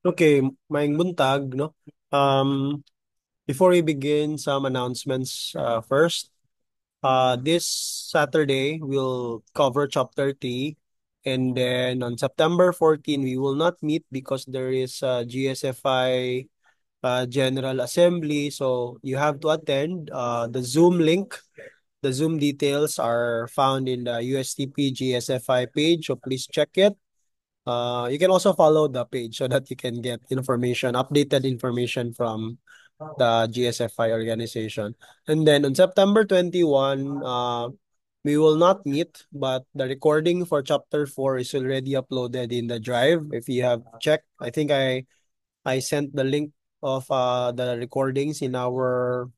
Okay, maing buntag, no? Um, Before we begin, some announcements first. This Saturday, we'll cover chapter 3. And then on September 14, we will not meet because there is a GSFI General Assembly. So you have to attend. The Zoom link, the Zoom details are found in the USTP GSFI page. So please check it. You can also follow the page so that you can get information, updated information from the GSFI organization. And then on September 21, we will not meet, but the recording for chapter 4 is already uploaded in the drive. If you have checked, I think I sent the link of the recordings in our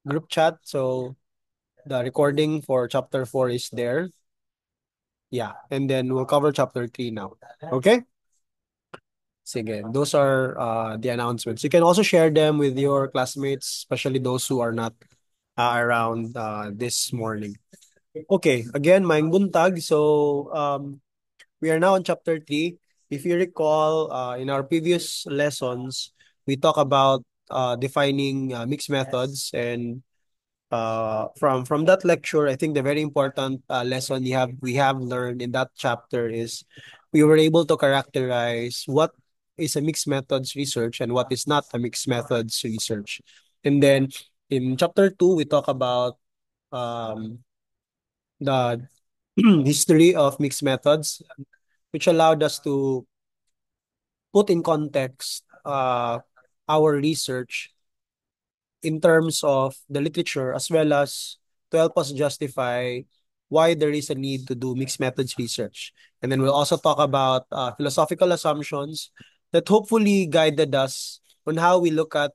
group chat. So the recording for chapter 4 is there. Yeah, and then we'll cover chapter 3 now. Okay? Sige, those are the announcements. You can also share them with your classmates, especially those who are not around this morning. Okay, again, maing buntag. So, we are now on chapter 3. If you recall, in our previous lessons, we talk about defining mixed methods. And from that lecture, I think the very important lesson we have learned in that chapter is we were able to characterize what is a mixed methods research and what is not a mixed methods research. And then in chapter 2, we talk about the history of mixed methods, which allowed us to put in context our research in terms of the literature, as well as to help us justify why there is a need to do mixed methods research. And then we'll also talk about philosophical assumptions that hopefully guided us on how we look at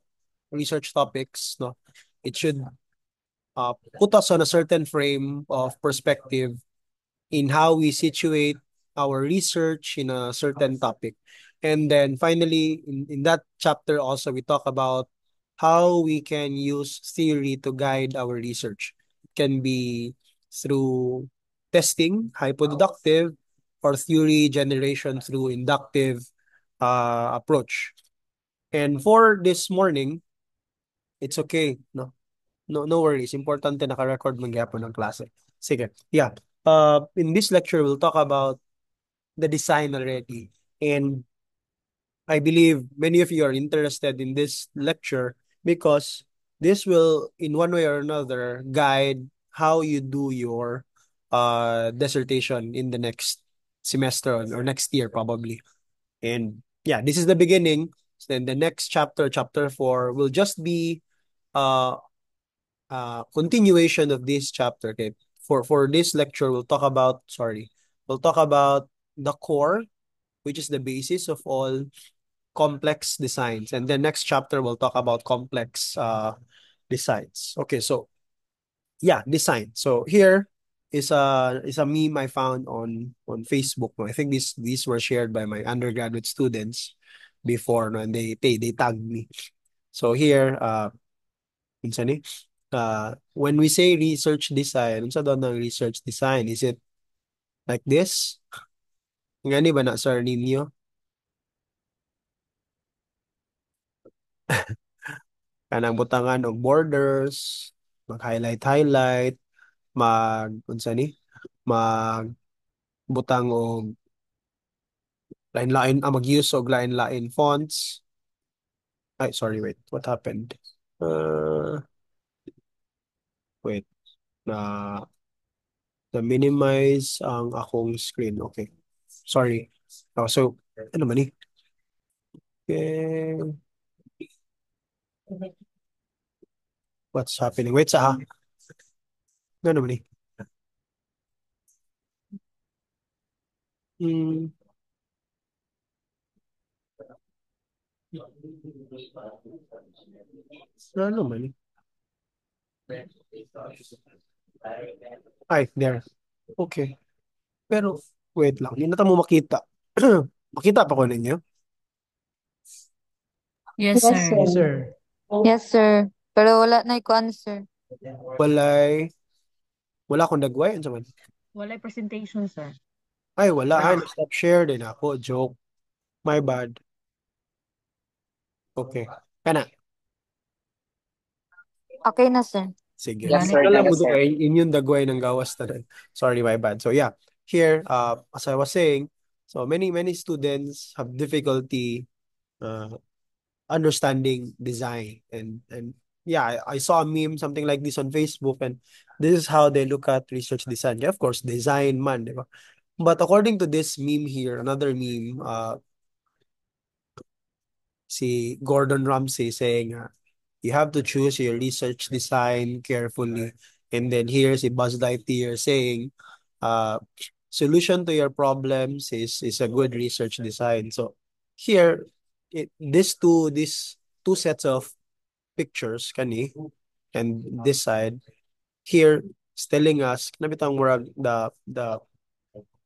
research topics. No, it should put us on a certain frame of perspective in how we situate our research in a certain topic. And then finally, in that chapter also, we talk about how we can use theory to guide our research. It can be through testing, hypodeductive, or theory generation through inductive approach. And for this morning, it's okay. No worries. Importante naka-record man gyapon ng klase. Sige. Yeah. In this lecture, we'll talk about the design already. And I believe many of you are interested in this lecture because this will, in one way or another, guide how you do your dissertation in the next semester or next year, probably. And yeah, this is the beginning. Then the next chapter, chapter 4, will just be uh, continuation of this chapter. Okay, for this lecture, we'll talk about the core, which is the basis of all complex designs, and the next chapter we'll talk about complex designs. Okay, so yeah, design. So here is a meme I found on Facebook. No? I think these were shared by my undergraduate students before, no? And they tagged me. So here, minsan when we say research design, unsa daw ng research design? Is it like this? Ngani ba na sir ninyo? Kanang butangan og borders, mag-highlight, unsa ni? Magbutang og lain-lain, mag-use og lain-lain fonts. Ay, sorry, wait. What happened? Uh, wait. Na minimize ang akong screen. Okay. Sorry. Oh, so, ano man ni? Okay. What's happening? Wait sa ha. Ano man ni? Hmm. Ano man ni? Ay, there. Okay. Pero, wait lang. Hindi na mo makita. Makita pa ko ninyo? Yes, Yes, sir. sir. Yes, sir. Yes, sir. Pero wala na ikuan, sir. Walay, wala akong dagway. Ano man? Walay presentation, sir. Ay, wala. Ay, stop share din ako. Joke. My bad. Okay. Kana. Okay na, sir. Sige. Yes, Gani. sir. Alam mo Yes, sir. kay inyong dagway ng gawas na rin. Sorry, my bad. So yeah, here, as I was saying, so many students have difficulty uh, understanding design and yeah, I saw a meme something like this on Facebook, and this is how they look at research design. Yeah, of course, design man, di ba? But according to this meme here, another meme, si Gordon Ramsay saying, you have to choose your research design carefully. And then here's si Buzz Lightyear saying, uh, solution to your problems is a good research design. So here, these two sets of pictures kani and this side here is telling us nabitang murag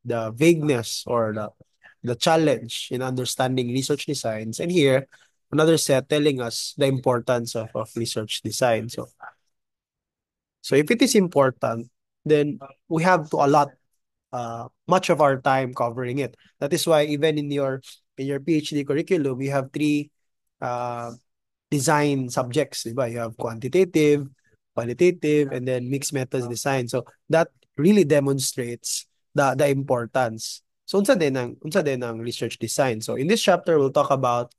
the vagueness or the challenge in understanding research designs. And here, another set telling us the importance of research design. So if it is important, then we have to allot much of our time covering it. That is why even in your PhD curriculum, we have three uh, design subjects, diba? You have quantitative, qualitative, and then mixed methods design. So that really demonstrates the importance. So unsa din ang research design. So in this chapter, we'll talk about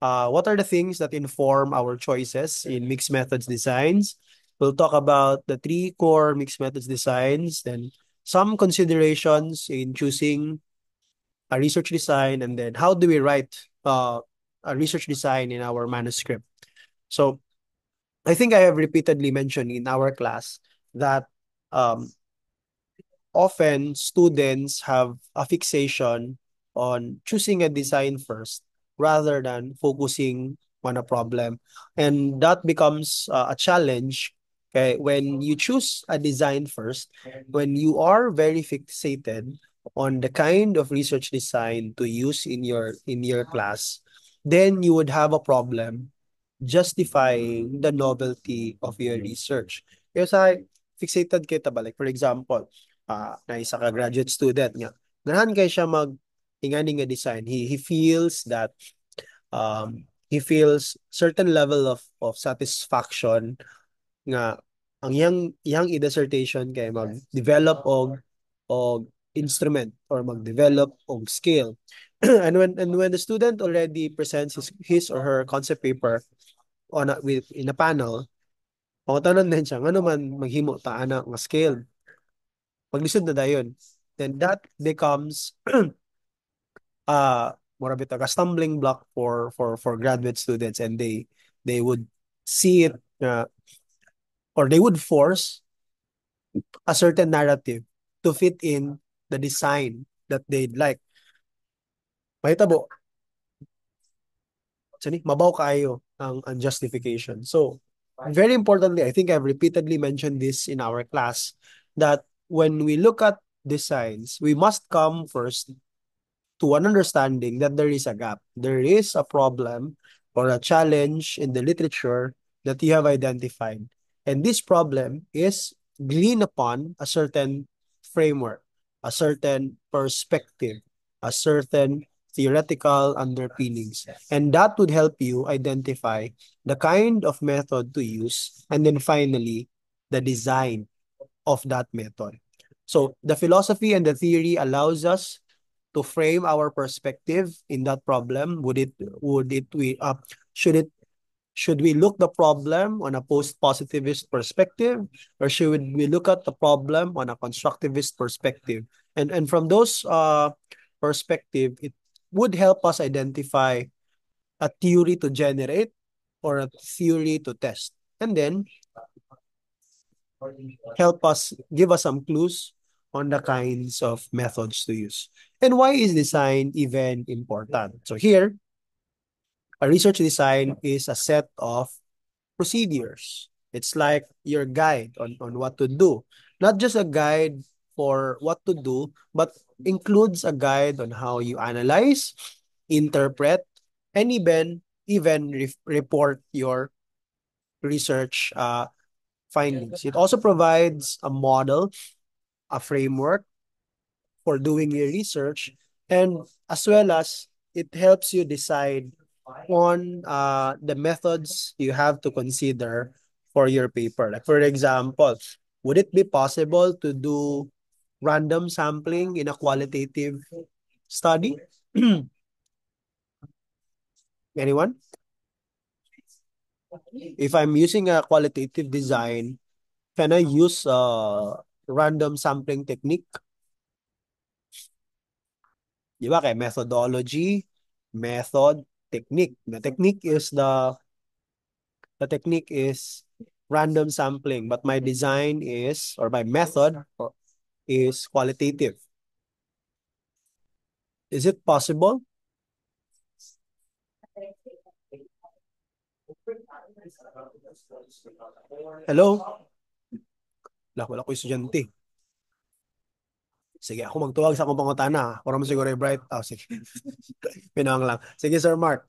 what are the things that inform our choices in mixed methods designs. We'll talk about the three core mixed methods designs, then some considerations in choosing a research design, and then how do we write a research design in our manuscript. So I think I have repeatedly mentioned in our class that um, often students have a fixation on choosing a design first rather than focusing on a problem. And that becomes a challenge. Okay, when you choose a design first, when you are very fixated on the kind of research design to use in your class, then you would have a problem justifying the novelty of your research. Kasi fixated kita ba? Like for example, na isa ka graduate student nga, ganahan kay siya mag ingani nga design. He feels that he feels certain level of satisfaction nga ang iyang i-dissertation kay mag-develop og instrument or mag-develop og skill. And when the student already presents his or her concept paper with in a panel, pangutanon din siya ano man maghimo ta ana nga scale. Paglisod na dayon. Then that becomes more bit a stumbling block for graduate students, and they would see it or they would force a certain narrative to fit in the design that they'd like. Mahitabo, mabaw kaayo ang justification. So, very importantly, I think I've repeatedly mentioned this in our class, that when we look at designs, we must come first to an understanding that there is a gap. There is a problem or a challenge in the literature that you have identified. And this problem is gleaned upon a certain framework, a certain perspective, a certain theoretical underpinnings. And that would help you identify the kind of method to use, and then finally, the design of that method. So the philosophy and the theory allows us to frame our perspective in that problem. Should it should we look the problem on a post-positivist perspective, or should we look at the problem on a constructivist perspective? And from those perspective, it would help us identify a theory to generate or a theory to test, and then help us give us some clues on the kinds of methods to use. And why is design even important? So here, a research design is a set of procedures. It's like your guide on what to do. Not just a guide for what to do, but includes a guide on how you analyze, interpret, and even report your research findings. It also provides a model, a framework for doing your research, and as well as it helps you decide on the methods you have to consider for your paper. Like for example, would it be possible to do random sampling in a qualitative study? Anyone? If I'm using a qualitative design, can I use random sampling technique? Di ba? Kaya methodology, method, technique. The technique is random sampling, but my design is, or my method is qualitative. Is it possible? Hello? Wala ko estudyante. Sige, ako magtuwag sa akong pangutana. Para mo siguro bright. Oh, sige. Pinawang lang. Sige, Sir Mark.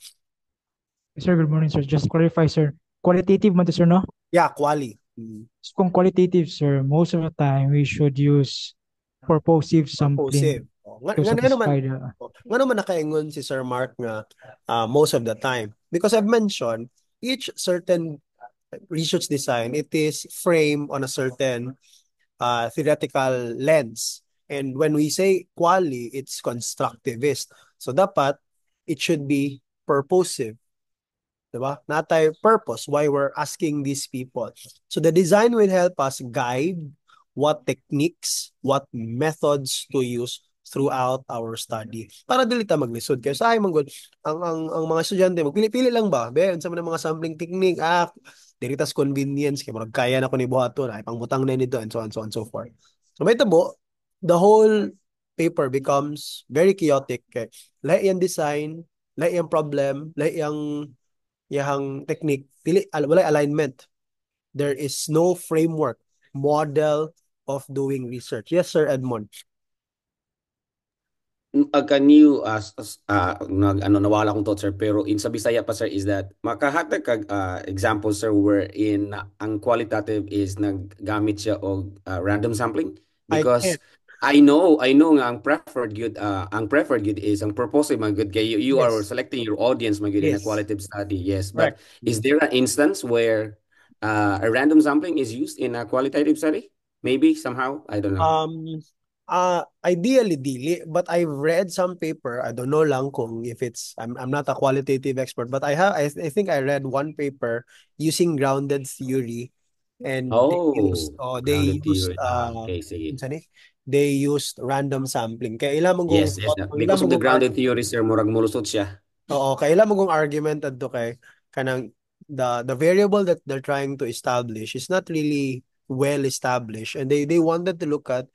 Sir, good morning, sir. Just clarify, sir. Qualitative man to, sir, no? Yeah, quali. Mm. So, kung qualitative, sir, most of the time, we should use purposive Purposive. sampling Nga, to nga, nga naman, satisfy the... nga naman nakaingon si Sir Mark nga most of the time. Because I've mentioned, each certain research design, it is framed on a certain theoretical lens. And when we say quali, it's constructivist. So dapat, it should be purposive. Diba? Natay purpose why we're asking these people. So the design will help us guide what techniques, what methods to use throughout our study. Para dili ta maglisod kay sa ay manggod ang mga estudyante magpili-pili lang ba? Be, unsa man ang mga sampling technique? Dili tas convenience kay murag kaya na ko ni buhaton ay pangbutang na nito and so on so forth. So may tabo, the whole paper becomes very chaotic kay lahi yung design, lahi yung problem, lahi yung yang technique wala alignment. There is no framework model of doing research. Yes, Sir Edmond. Can you ano nawala kong thought, sir, pero in sa Bisaya pa, sir, is that makahatag kag example, sir, wherein ang qualitative is naggamit siya og random sampling? I can. Because I know nga ang preferred good is ang purpose man good kay you are Yes. selecting your audience man good in a Yes. qualitative study, yes, but Correct. is there an instance where a random sampling is used in a qualitative study, maybe somehow, I don't know. Ideally dili, but I've read some paper. I don't know lang kung if it's I'm not a qualitative expert, but I think I read one paper using grounded theory, and Oh, they grounded used theory. Okay, sige. unsa ni? They used random sampling. Kaya ilang mong Yes, yes. Because of the grounded theory, sir, murag mulusot siya. Oo, kailan mo kung argument adto kay kanang the variable that they're trying to establish is not really well established, and they wanted to look at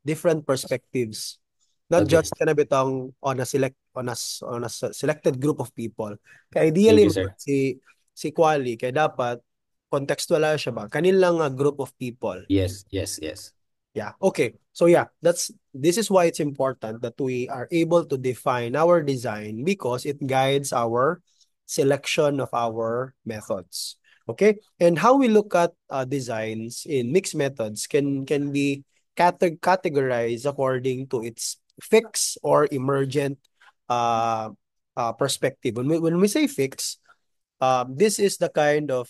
different perspectives, not Okay. just kana bitang on a selected group of people. Kaya Thank ideally you, mo sir. si Quali kay dapat contextualize siya ba kanilang group of people. Yes, yes, yes. Yeah. Okay. So yeah, this is why it's important that we are able to define our design because it guides our selection of our methods. Okay? And how we look at designs in mixed methods can be categorized according to its fixed or emergent uh, perspective. When we say fixed, this is the kind of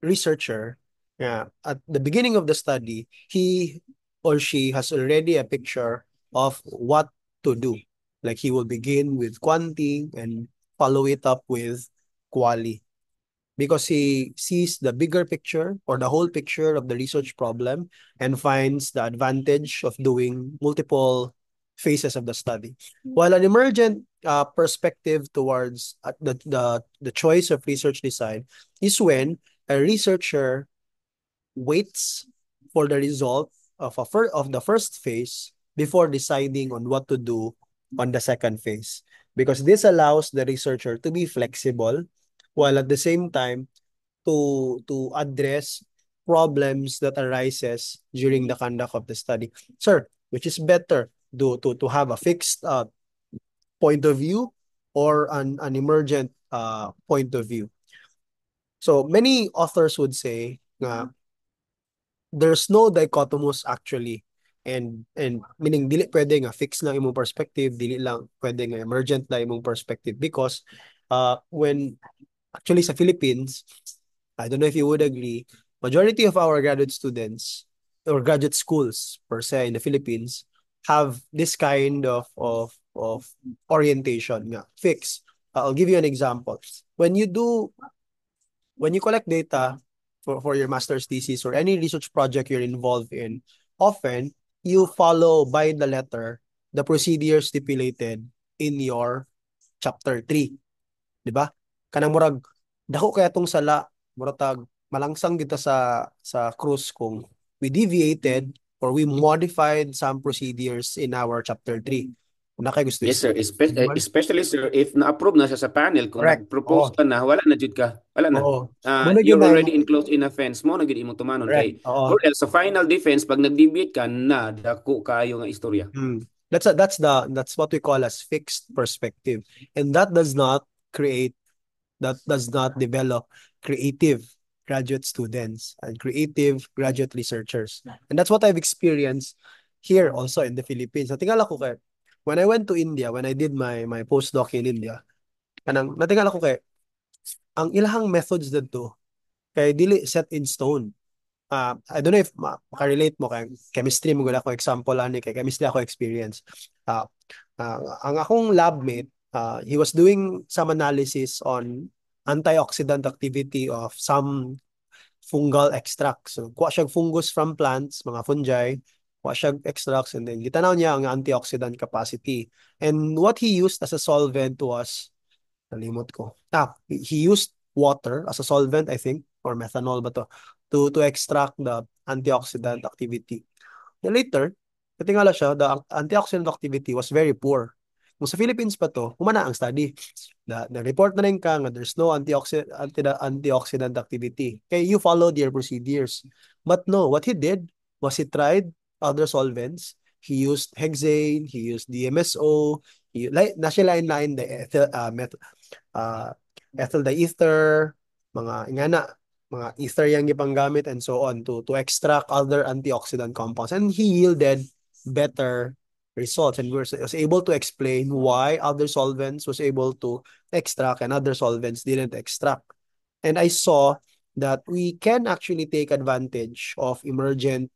researcher, yeah, at the beginning of the study, he or she has already a picture of what to do. Like he will begin with quanti and follow it up with quali because he sees the bigger picture or the whole picture of the research problem and finds the advantage of doing multiple phases of the study. While an emergent perspective towards the choice of research design is when a researcher waits for the result of the first phase before deciding on what to do on the second phase, because this allows the researcher to be flexible while at the same time to address problems that arises during the conduct of the study. Sir, which is better, to have a fixed point of view or an emergent point of view? So many authors would say there's no dichotomous actually, And meaning dili pwede nga fix lang imong perspective, dili lang pwede nga emergent na imong perspective because when actually sa Philippines, I don't know if you would agree, majority of our graduate students or graduate schools per se in the Philippines have this kind of orientation nga, fix. I'll give you an example. When you collect data for your master's thesis or any research project you're involved in, often you follow by the letter the procedure stipulated in your chapter 3. Di ba? Kanang murag dako kaya tong sala, murag malangsang kita sa cruise kung we deviated or we modified some procedures in our chapter 3. Kung na kayo gusto Yes, sir. Diba? Especially, sir, if na-approve na siya sa panel, kung Correct. nag-propose ka na, wala na jud ka. Wala na. Oo. Muna You're ginay already enclosed in a fence mo, na gid imong tumanon correct. kay. Oo. Or else, sa final defense, pag nag-deviate ka na, dako kayo nga istorya. That's what we call as fixed perspective. And that does not develop creative graduate students and creative graduate researchers. And that's what I've experienced here also in the Philippines. Natingala ko kay when I went to India, when I did my postdoc in India, natingala ko kay ang ilahang methods dito kay dili set in stone. I don't know if makarelate mo kay chemistry mo gula ko example ani kay chemistry ako experience. Uh, ang akong labmate, he was doing some analysis on antioxidant activity of some fungal extracts. So, kuha siya fungus from plants, mga fungi, kuha siya extracts, and then gitanaw niya ang antioxidant capacity. And what he used as a solvent was, nalimot ko. He used water as a solvent, I think, or methanol ba to extract the antioxidant activity. Then later, natingala siya, the antioxidant activity was very poor. Kung sa Philippines pa to, humana ang study. Na-report na rin ka nga there's no antioxidant activity. Okay, you followed your procedures. But no, what he did was he tried other solvents. He used hexane, he used DMSO, nasa line the ethyl diether, mga ether yang gipanggamit and so on to extract other antioxidant compounds, and he yielded better results and was able to explain why other solvents was able to extract and other solvents didn't extract. And I saw that we can actually take advantage of emergent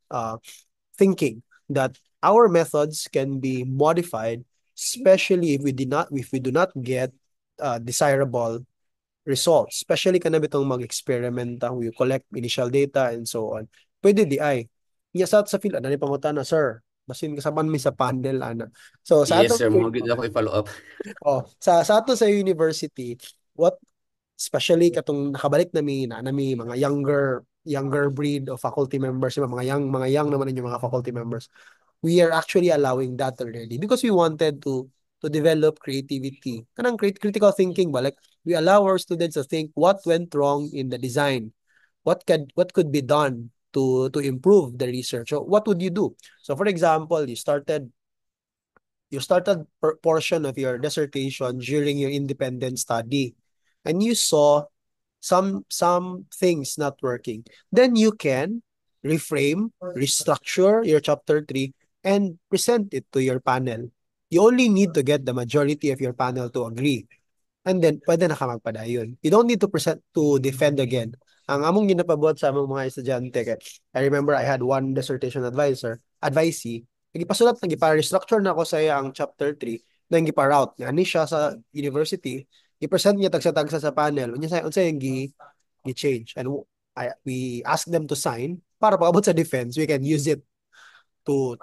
thinking, that our methods can be modified, especially if we do not get desirable results. Especially kana bitong mag-experiment, we collect initial data and so on. Pwede di ay. Nya sa fila na ni pangutana, sir. Basin kasaban mi sa panel ana. So sa Yes, ato sir. Mga gid ako i-follow up. sa ato sa university, what especially katong nakabalik nami mga younger breed of faculty members, mga young naman yung mga faculty members. We are actually allowing that already because we wanted to develop creativity. Kanang critical thinking ba? Like, we allow our students to think what went wrong in the design. What could be done to improve the research. So what would you do? So for example, you started portion of your dissertation during your independent study, and you saw some things not working. Then you can reframe, restructure your chapter 3 and present it to your panel. You only need to get the majority of your panel to agree. And then, pwede na ka magpadayon. You don't need to defend again. Ang among ginapabot sa among mga estudyante, kay I remember I had one dissertation advisee, nagipasulat, nagipa-restructure na ako sa iya ang chapter 3, na gipa-route. Ani siya sa university, i-present niya tagsa-tagsa sa panel, unsay yung gi-change. And we ask them to sign, para pag-abot sa defense, we can use it to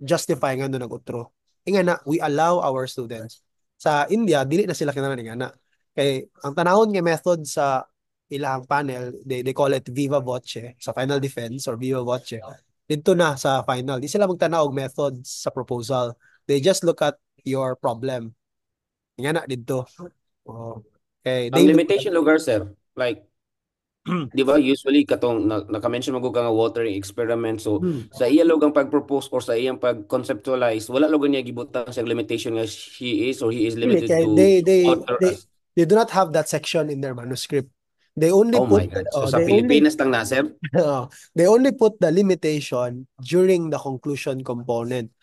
justify nga no nag-utro. Inga na, we allow our students. Sa India, dili na sila kinahanglan nga na. Kay ang tanahon nga method sa ilang panel, they call it viva voce sa final defense or viva voce. Dito na sa final, di sila magtanaw og methods sa proposal. They just look at your problem. Nga na dito. Oh. Okay, Ang limitation lugar, sir, like, di ba usually katong naka-mention mo ka nga watering experiment, so sa iya logang pag-propose or sa iyang pag-conceptualize, wala logan niya gibutang sa limitation nga she is or he is limited to they author as they do not have that section in their manuscript. They only Oh my put God. So sa Pilipinas lang na, sir? they only put the limitation during the conclusion component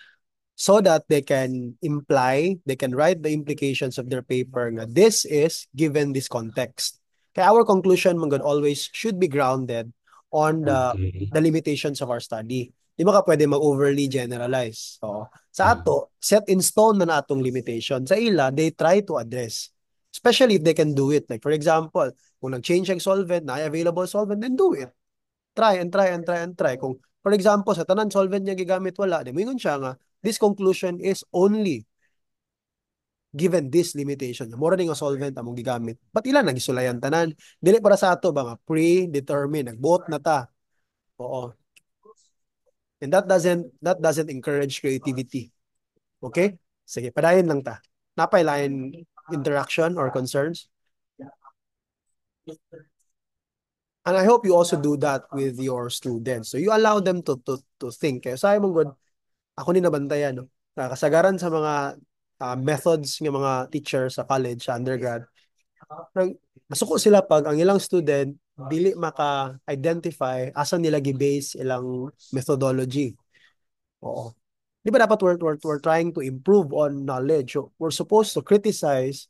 so that they can write the implications of their paper nga this is given this context. Kaya our conclusion man always should be grounded on Okay. the limitations of our study. Di ba ka pwede mag-overly generalize? So, sa Mm. ato, set in stone na atong limitation. Sa ila, they try to address. Especially if they can do it. Like for example, kung nag-change ang solvent, na available solvent, then do it. Try and try and try and try. Kung, for example, sa tanan solvent niya gigamit wala, di mo siya nga, this conclusion is only given this limitation. Mura nga solvent among gigamit. But ilan nagisulayan tanan? Dili para sa ato ba nga predetermined, nagbuot na ta. Oo. And that doesn't encourage creativity. Okay? Sige, padayon lang ta. Napay lain interaction or concerns? And I hope you also do that with your students. So you allow them to think. Kaya sa mong good, ako ni nabantayan, no? Kasagaran sa mga methods ng mga teacher sa college, sa undergrad, masuko sila pag ang ilang student dili maka-identify asa nila gi-base ilang methodology. Oo. Di ba dapat we're trying to improve on knowledge. So we're supposed to criticize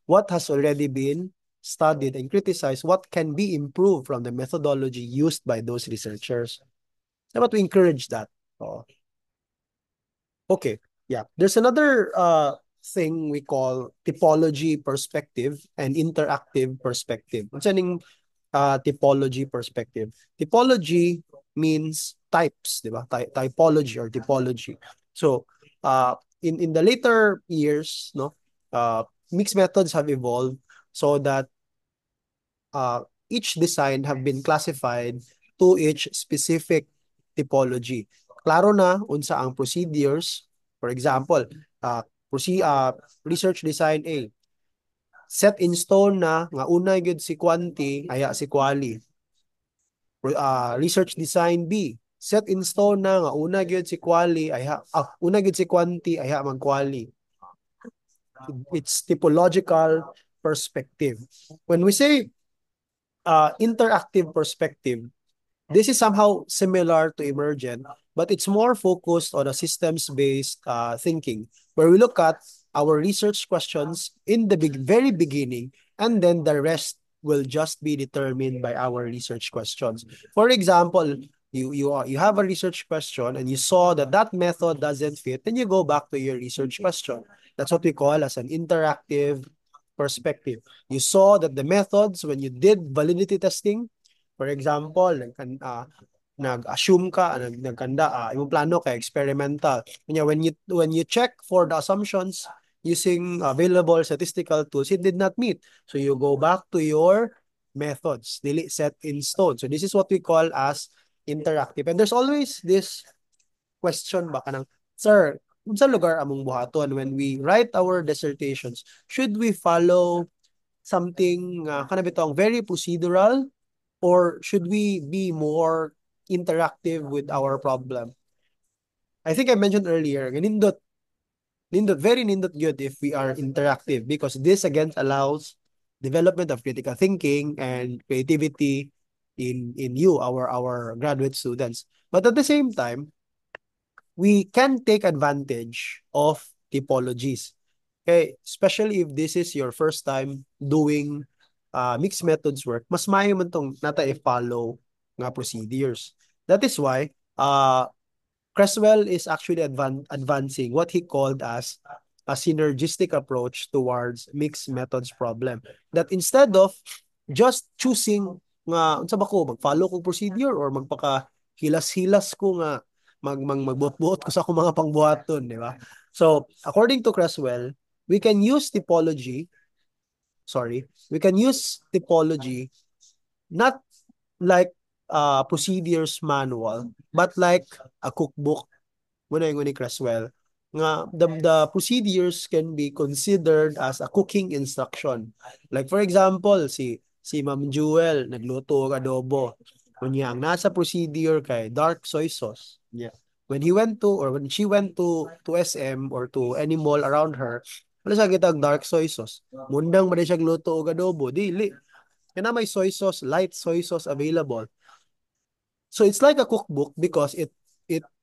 what has already been studied and criticize what can be improved from the methodology used by those researchers. Dapat we encourage that. Oo. Okay. Yeah. There's another thing we call typology perspective and interactive perspective. What's meaning typology perspective? Typology means types, di ba? Typology or typology. So, in the later years, no, mixed methods have evolved so that uh, each design have been classified to each specific typology. Klaro na unsa ang procedures. For example, research design A. Set in stone na nga una gyud si quanti aya si quali. Research design B. Set in stone na nga una gyud si quali aya una gyud si quanti aya mag quali. It's typological perspective. When we say interactive perspective, this is somehow similar to emergent, but it's more focused on a systems-based thinking, where we look at our research questions in the very beginning, and then the rest will just be determined by our research questions. For example, you have a research question and you saw that that method doesn't fit, then you go back to your research question. That's what we call as an interactive perspective. You saw that the methods when you did validity testing, for example, nag-assume ka, nagkanda, imong plano kay experimental. Kanya when you check for the assumptions using available statistical tools, it did not meet. So you go back to your methods, dili set in stone. So this is what we call as interactive. And there's always this question ba kanang, sir, unsa lugar among buhaton when we write our dissertations? Should we follow something kana bitong very procedural, or should we be more interactive with our problem? I think I mentioned earlier, very nindot good if we are interactive because this again allows development of critical thinking and creativity in you, our graduate students. But at the same time, we can take advantage of typologies. Okay, especially if this is your first time doing mixed methods work, mas maayo man tong nata i-follow nga procedures. That is why Creswell is actually advancing what he called as a synergistic approach towards mixed methods problem. That instead of just choosing nga unsa ba ko mag-follow ko procedure or magpaka hilas-hilas ko nga magbuot-buot ko sa akong mga pangbuhaton, di ba? So, according to Creswell, we can use typology, we can use typology not like procedures manual, but like a cookbook. Muna yung ni Creswell. Nga, the procedures can be considered as a cooking instruction. Like for example, si Ma'am Jewel, nagluto og adobo. Kunya, ang nasa procedure kay dark soy sauce. Yeah. When she went to SM or to any mall around her, wala siya kitag dark soy sauce. Mundang ba siya gluto og adobo? Dili. Kaya na may soy sauce, light soy sauce available. So it's like a cookbook because it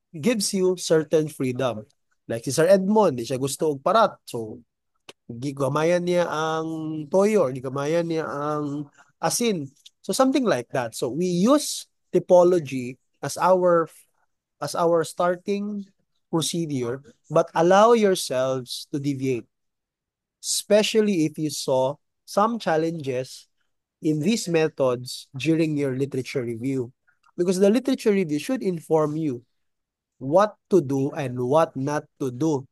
gives you certain freedom. Like si Sir Edmond, di siya gusto og parat. So gigamayan niya ang toyo, gigamayan niya ang asin. So something like that. So we use typology as our starting procedure, but allow yourselves to deviate, especially if you saw some challenges in these methods during your literature review. Because the literature review should inform you what to do and what not to do.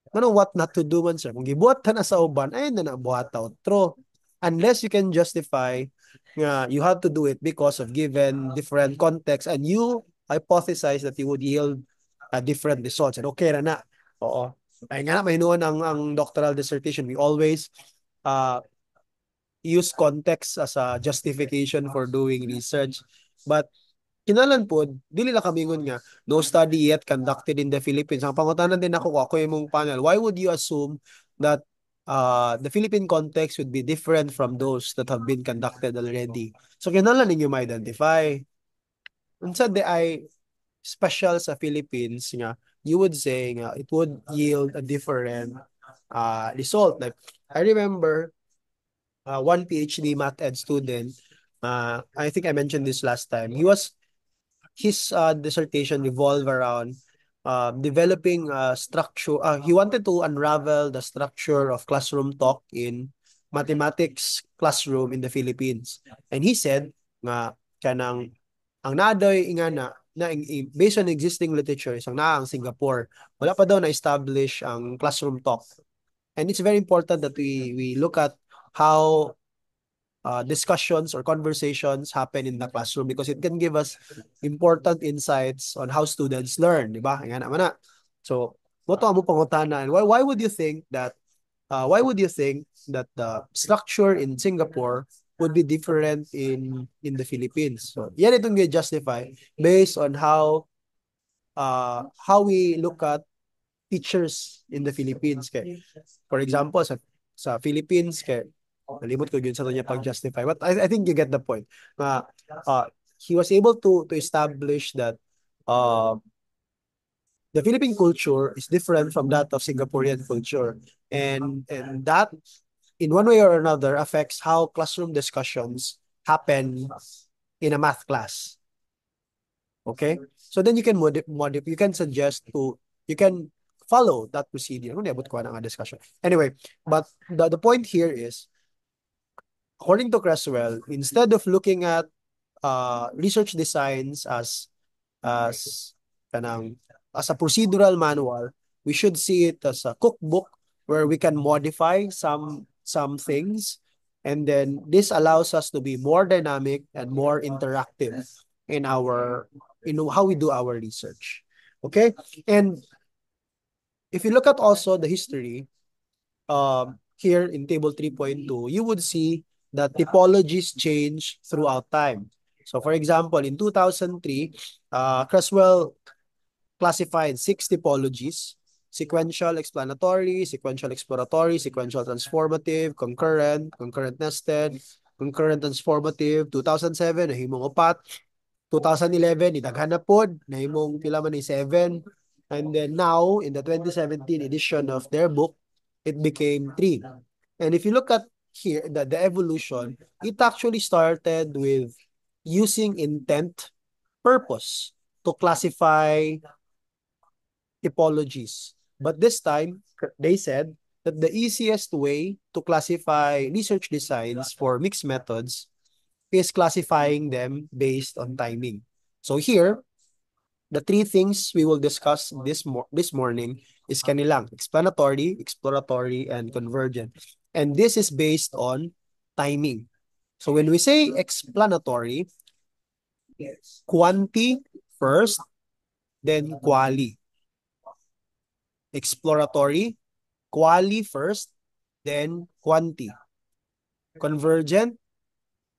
Ano what not to do man sir? Kung gibuhat ka na sa uban, ay na nabuhat ta otro. Unless you can justify you have to do it because of given different context and you hypothesize that you would yield different results. And okay na na. Oo. Ay nga na, mahinuon ang doctoral dissertation. We always uh, use context as a justification for doing research. But kinalan po, dili na kamingon nga, no study yet conducted in the Philippines. Ang pangutanan din ako yung panel, why would you assume that the Philippine context would be different from those that have been conducted already? So kinalan ninyo ma-identify. Unsa di ay special sa Philippines nga, you would say nga, it would yield a different result. Like, I remember one PhD math ed student, I think I mentioned this last time, his dissertation revolved around developing structure. He wanted to unravel the structure of classroom talk in mathematics classroom in the Philippines. And he said nga kanang ang naadoy ingana based on existing literature isang naa ang Singapore. Wala pa daw na-establish ang classroom talk. And it's very important that we look at how discussions or conversations happen in the classroom because it can give us important insights on how students learn, di ba? Nga naman na. So, moto mo pangutana. And why would you think that the structure in Singapore would be different in the Philippines? So, yan itong justify based on how we look at teachers in the Philippines. Kay, for example, sa Philippines, kay nalimot ko yun sa niya pag-justify. But I think you get the point. He was able to establish that the Philippine culture is different from that of Singaporean culture. And that, in one way or another, affects how classroom discussions happen in a math class. Okay? So then you can you can suggest you can follow that procedure. Ano niabot ko na discussion. Anyway, but the point here is, according to Creswell, instead of looking at research designs as as a procedural manual, we should see it as a cookbook where we can modify some things, and then this allows us to be more dynamic and more interactive in how we do our research. Okay, and if you look at also the history, here in table 3.2, you would see that typologies change throughout time. So for example, in 2003, Creswell classified 6 typologies: sequential explanatory, sequential exploratory, sequential transformative, concurrent, concurrent nested, concurrent transformative. 2007, nahimong upat. 2011, idaghan na pod, nahimong pila man ni 7. And then now, in the 2017 edition of their book, it became 3. And if you look at here, the evolution, it actually started with using intent, purpose to classify typologies. But this time, they said that the easiest way to classify research designs for mixed methods is classifying them based on timing. So here, the 3 things we will discuss this morning is kanilang explanatory, exploratory, and convergent. And this is based on timing. So when we say explanatory, quanti first, then quali. Exploratory, quali first, then quanti. Convergent,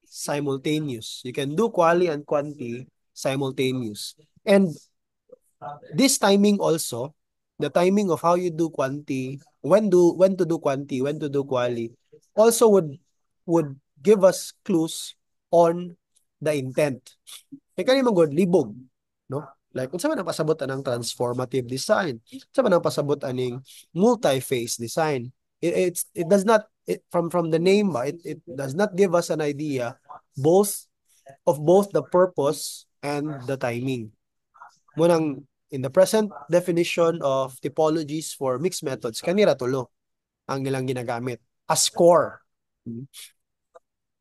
simultaneous. You can do quali and quanti simultaneous. And this timing also, the timing of how you do quanti, when to do quanti, when to do quali, also would give us clues on the intent. Kaya kanimo good libog, no? Like unsa man ang pasabot anang transformative design? Unsa man ang pasabot aning multi-phase design? It does not from the name ba, it does not give us an idea both the purpose and the timing. Munang in the present definition of typologies for mixed methods, kanira tulo ang ilang ginagamit as core.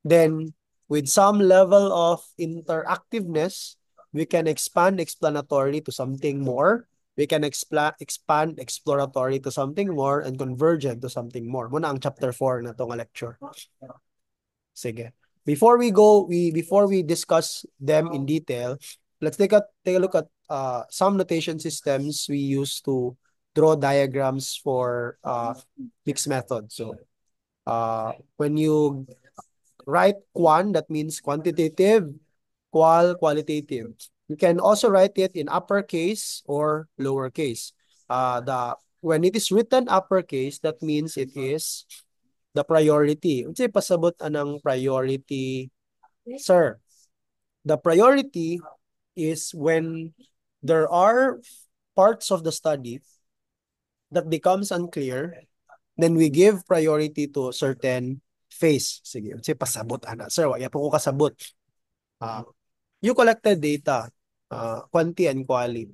Then, with some level of interactiveness, we can expand explanatory to something more. We can expand exploratory to something more and convergent to something more. Muna ang chapter 4 na itong lecture. Sige. Before we discuss them in detail, let's take a look at some notation systems we use to draw diagrams for mixed methods. So, when you write quan, that means quantitative, qualitative. You can also write it in uppercase or lowercase. When it is written uppercase, that means it is the priority. Unsay pasabot anang priority, sir? The priority is when there are parts of the study that becomes unclear, then we give priority to certain phase. Sige, unsay pasabot ana, sir? Waya po ko kasabot. You collected data, quanti and quali.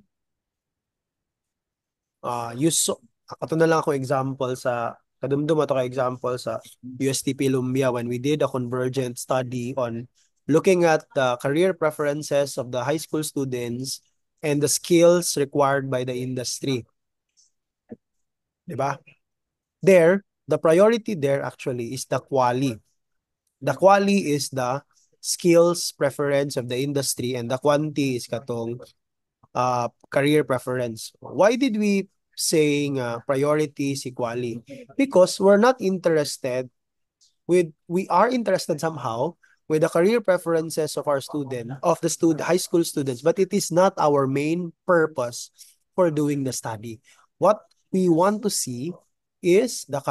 Ato na lang ako example sa kadumdum ato ka example sa USTP Lumbia when we did a convergent study on looking at the career preferences of the high school students and the skills required by the industry. Diba? There, the priority there actually is the quali. The quali is the skills preference of the industry and the quanti is katong career preference. Why did we saying priority si quali? Because we are interested somehow with the career preferences of high school students, but it is not our main purpose for doing the study. What we want to see is the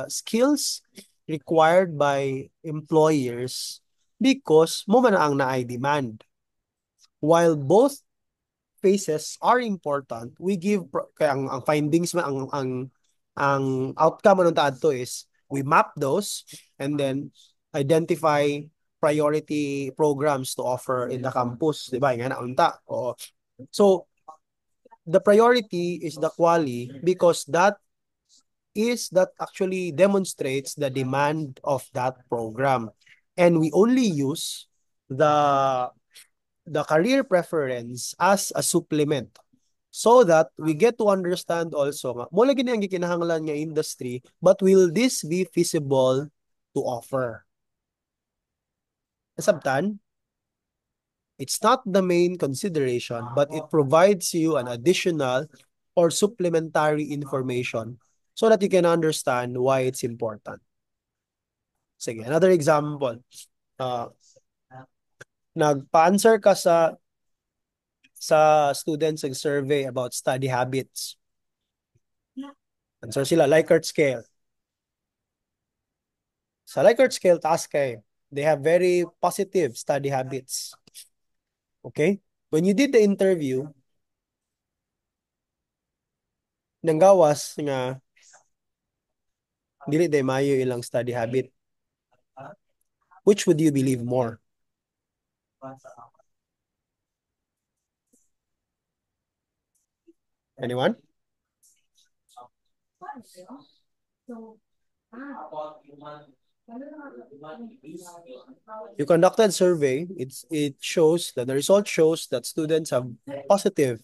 skills required by employers because mo man ang naay demand. While both phases are important, we give kaya ang findings man ang outcome anong taadto is we map those and then identify priority programs to offer in the campus, di ba? Nga na unta. Oo. So the priority is the quali because that actually demonstrates the demand of that program. And we only use the career preference as a supplement so that we get to understand also nga mo lagi ang gikinahanglan nga industry, but will this be feasible to offer? Sabtan, it's not the main consideration, but it provides you an additional or supplementary information so that you can understand why it's important. Sige, another example. Nagpa-answer ka sa students ng survey about study habits. Answer sila, Likert scale. Sa Likert scale, taas kay. They have very positive study habits. Okay? When you did the interview, nanggawas nga dili day mayo ilang study habit. Which would you believe more? Anyone? You conducted survey. It shows that the result shows that students have positive,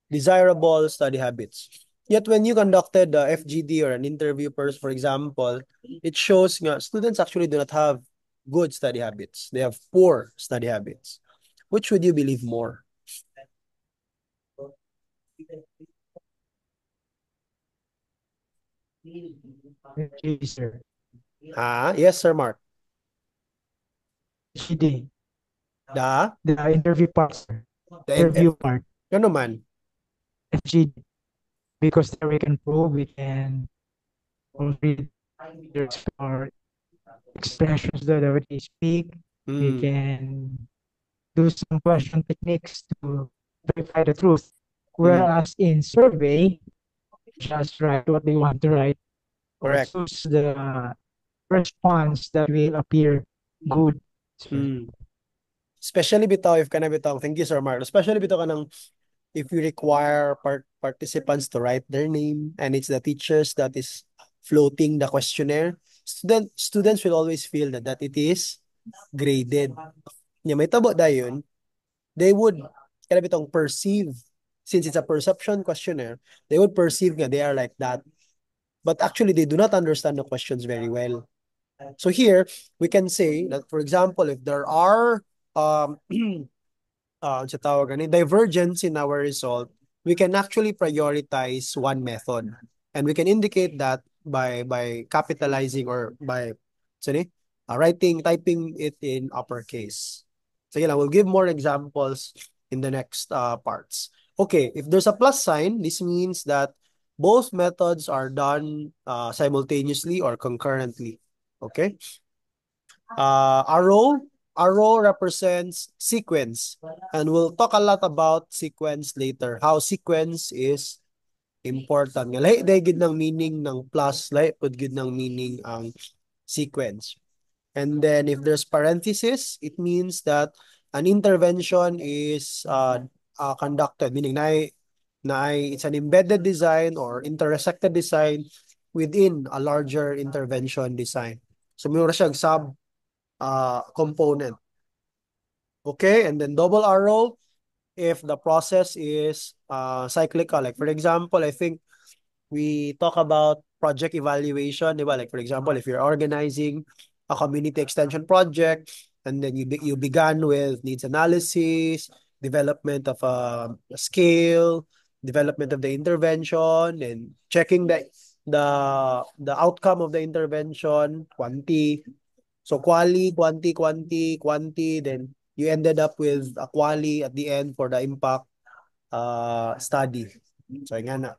desirable study habits. Yet when you conducted the FGD or an interview, for example, it shows that students actually do not have good study habits. They have poor study habits. Which would you believe more? Okay, sir. Yes, Sir Mark. FGD. The interview part, sir. The interview part. Ano man? FGD. Because there we can prove, we can read their score. expressions that they speak. We Mm. can do some question techniques to verify the truth. Mm. Whereas in survey, just write what they want to write or Correct. choose the response that will appear good. Sir. Mm. Especially bitaw if kana bitaw. Thank you, Sir Mark. Especially bitaw kanang if you require participants to write their name and it's the teachers that is floating the questionnaire, students will always feel that it is graded. Nya may tabo dayon, they would kana bitong perceive, since it's a perception questionnaire, they would perceive nga they are like that. But actually they do not understand the questions very well. So here we can say that, for example, if there are um sa tawag ani, divergence in our result, we can actually prioritize one method. And we can indicate that by capitalizing or by sorry, typing it in uppercase. So lang, we'll give more examples in the next parts. Okay, if there's a plus sign, this means that both methods are done simultaneously or concurrently. Okay? Arrow represents sequence, and we'll talk a lot about sequence later. How sequence is important. Nga lahi day gid ng meaning ng plus, lahi pud gid ng meaning ang sequence. And then if there's parenthesis, it means that an intervention is conducted, meaning it's an embedded design or intersected design within a larger intervention design. So mayroon siyang sub component. Okay, and then double arrow if the process is cyclical. Like for example, I think we talk about project evaluation, di ba? Like for example, if you're organizing a community extension project, and then you began with needs analysis, development of a scale, development of the intervention, and checking the outcome of the intervention, quanti. So quali, quanti, then you ended up with a quali at the end for the impact study. So nga na.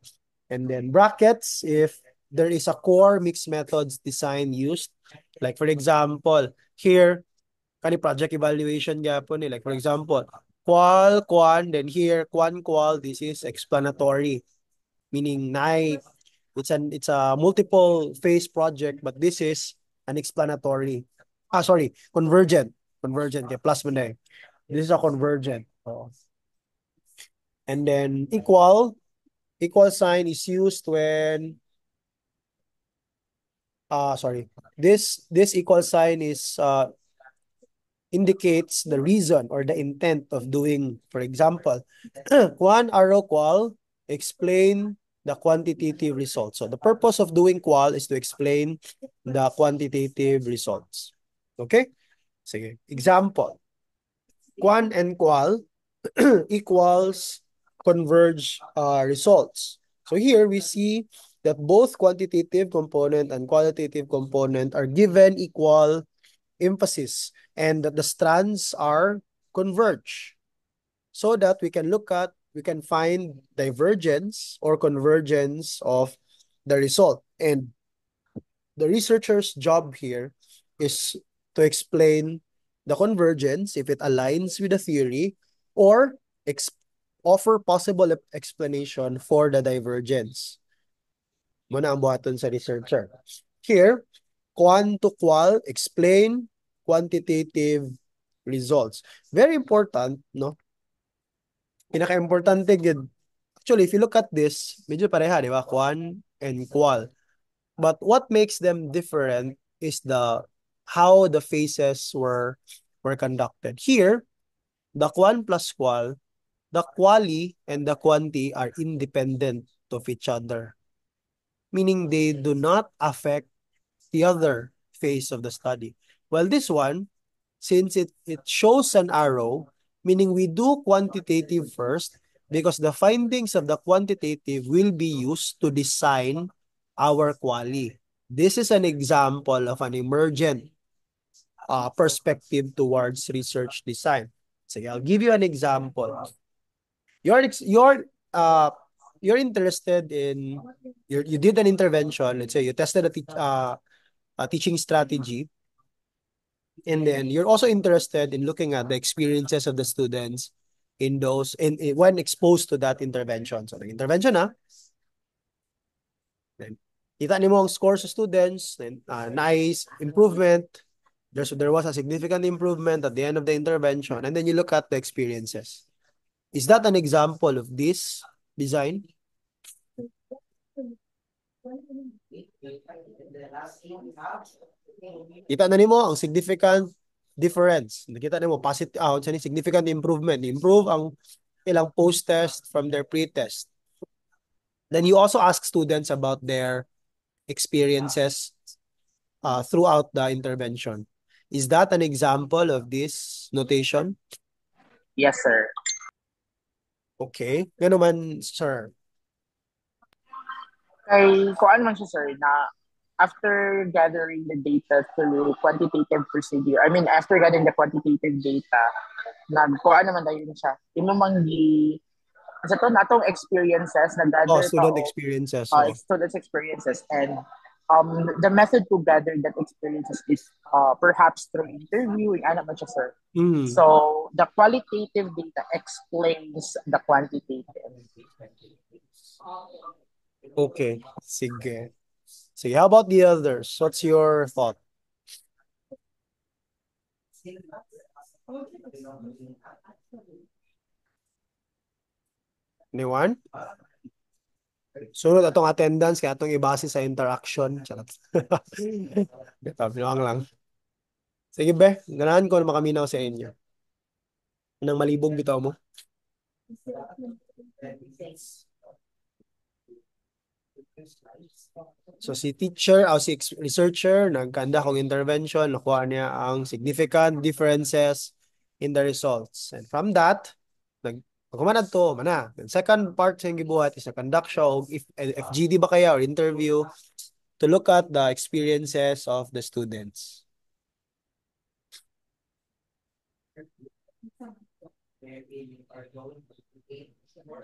And then brackets, if there is a core mixed methods design used. Like for example, here, kani project evaluation gyapon like for example, qual, quan, then here, quan, qual, this is explanatory. Meaning, it's a multiple phase project, but this is an explanatory. Sorry, convergent. Convergent, kay plus man na eh. This is a convergent. Oh. And then equal sign is used when sorry. This equal sign is indicates the reason or the intent of doing. For example, quan arrow qual explain the quantitative results. So the purpose of doing qual is to explain the quantitative results. Okay? Sige. Example. Quan and qual equals converge results. So here we see that both quantitative component and qualitative component are given equal emphasis and that the strands are converge so that we can find divergence or convergence of the result. And the researcher's job here is to explain the convergence if it aligns with the theory or offer possible explanation for the divergence. Muna ang buhaton sa researcher. Here, quan to qual, explain quantitative results. Very important, no? Pinaka-importante gid. Actually, if you look at this, medyo pareha, di ba? Quan and qual. But what makes them different is how the phases were conducted. Here, the quan plus qual, the quali and the quanti are independent of each other. Meaning they do not affect the other phase of the study. Well, this one, since it shows an arrow, meaning we do quantitative first because the findings of the quantitative will be used to design our quali. This is an example of an emergent perspective towards research design. So I'll give you an example. You're uh you're interested in you did an intervention. Let's say you tested a teaching strategy, And then you're also interested in looking at the experiences of the students in those when exposed to that intervention. So the intervention then kita nimo ang score sa students, then nice improvement. There was a significant improvement at the end of the intervention, and then you look at the experiences. Is that an example of this design? Kita na nimo ang significant difference. Nakita nimo positive significant improvement. Improve ang ilang post-test from their pre-test. Then you also ask students about their experiences throughout the intervention. Is that an example of this notation? Yes, sir. Okay. Nga naman, sir. Kay kuan man siya, sir, na after gathering the data through quantitative procedure, I mean, after gathering the quantitative data, nagkuan naman tayo siya. Imo mang sa to natong experiences na gather Student experiences. students experiences, and the method to gather that experiences is perhaps through interviewing, ano man siya, sir. So the qualitative data explains the quantitative. Okay, sige. Sige, how about the others? What's your thought? Anyone? Sunod atong attendance kaya atong ibase sa interaction. Charot. Binuang lang. Sige be, ganahan ko na makaminaw sa inyo. Nang malibog bitaw mo. So si teacher o si researcher nagkanda kong intervention, nakuha niya ang significant differences in the results. And from that, pagkumanad to, mana. The second part sa gibuhat is na-conduct siya o if FGD ba kaya or interview to look at the experiences of the students.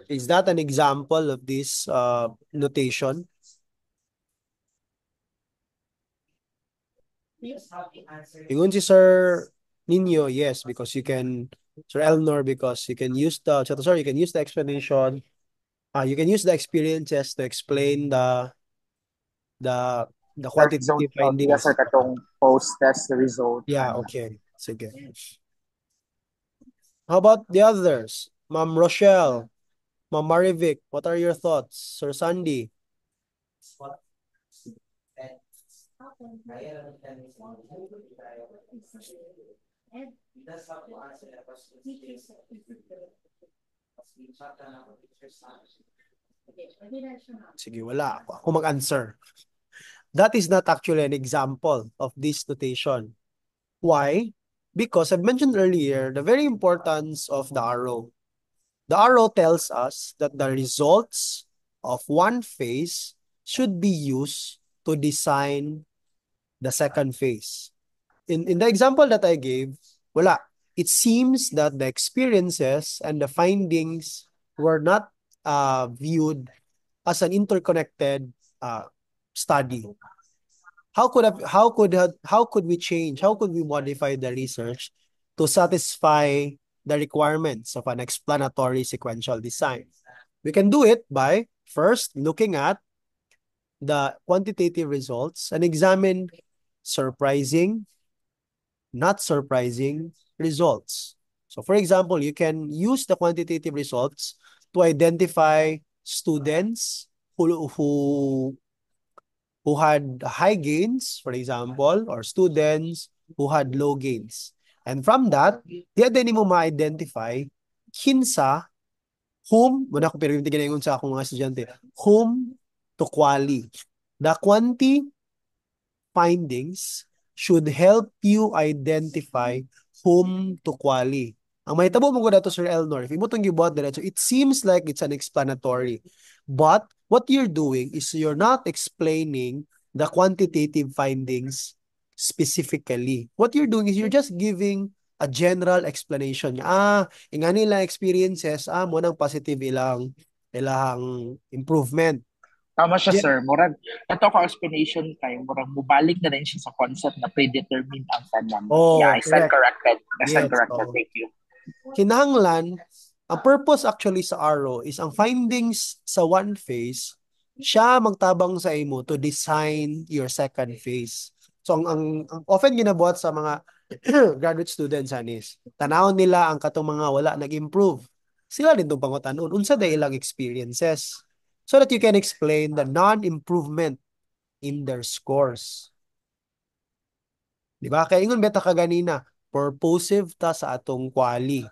Is that an example of this notation? Ingon si Sir Nino, yes, because you can, Sir Elnor, because you can use you can use the explanation, you can use the experiences to explain the quantitative findings. Yes, sir, katong post-test result. Yeah, okay. Sige. How about the others? Ma'am Rochelle, Ma'am Marivic, what are your thoughts? Sir Sandy? Sige, wala. Ako mag-answer. That is not actually an example of this notation. Why? Because I've mentioned earlier the very importance of the arrow. The arrow tells us that the results of one phase should be used to design the second phase. In the example that I gave, wala. It seems that the experiences and the findings were not viewed as an interconnected study. How could we change? How could we modify the research to satisfy the requirements of an explanatory sequential design? We can do it by first looking at the quantitative results and examine surprising, not surprising results. So for example, you can use the quantitative results to identify students who had high gains, for example, or students who had low gains. And from that, di mo ma-identify kinsa muna ko pero yung tiganayon sa akong mga estudyante, whom to quali. The quanti findings should help you identify whom to quali. Ang mahitabo mo ko dato, Sir Elnor, if imo itong gibuhat diretso, it seems like it's an explanatory. But what you're doing is you're not explaining the quantitative findings specifically. What you're doing is you're just giving a general explanation. Nga nila experiences, mo nang positive ilang improvement. Tama siya, Gen- sir. Murag, ito ko explanation kay murag mubalik na rin siya sa concept na predetermined ang tanan. Yeah, Oh, I stand correct. corrected. I stand Yes. corrected. Oh. Thank you. Kinahanglan, ang purpose actually sa arrow is ang findings sa one phase, siya magtabang sa imo to design your second phase. So ang often ginabuhat sa mga graduate students anis, tanawon nila ang katong mga wala nag-improve. Sila din tong pangutanon unsa day ilang experiences so that you can explain the non-improvement in their scores. Di ba? Kaya ingon beta ka ganina, purposive ta sa atong quali.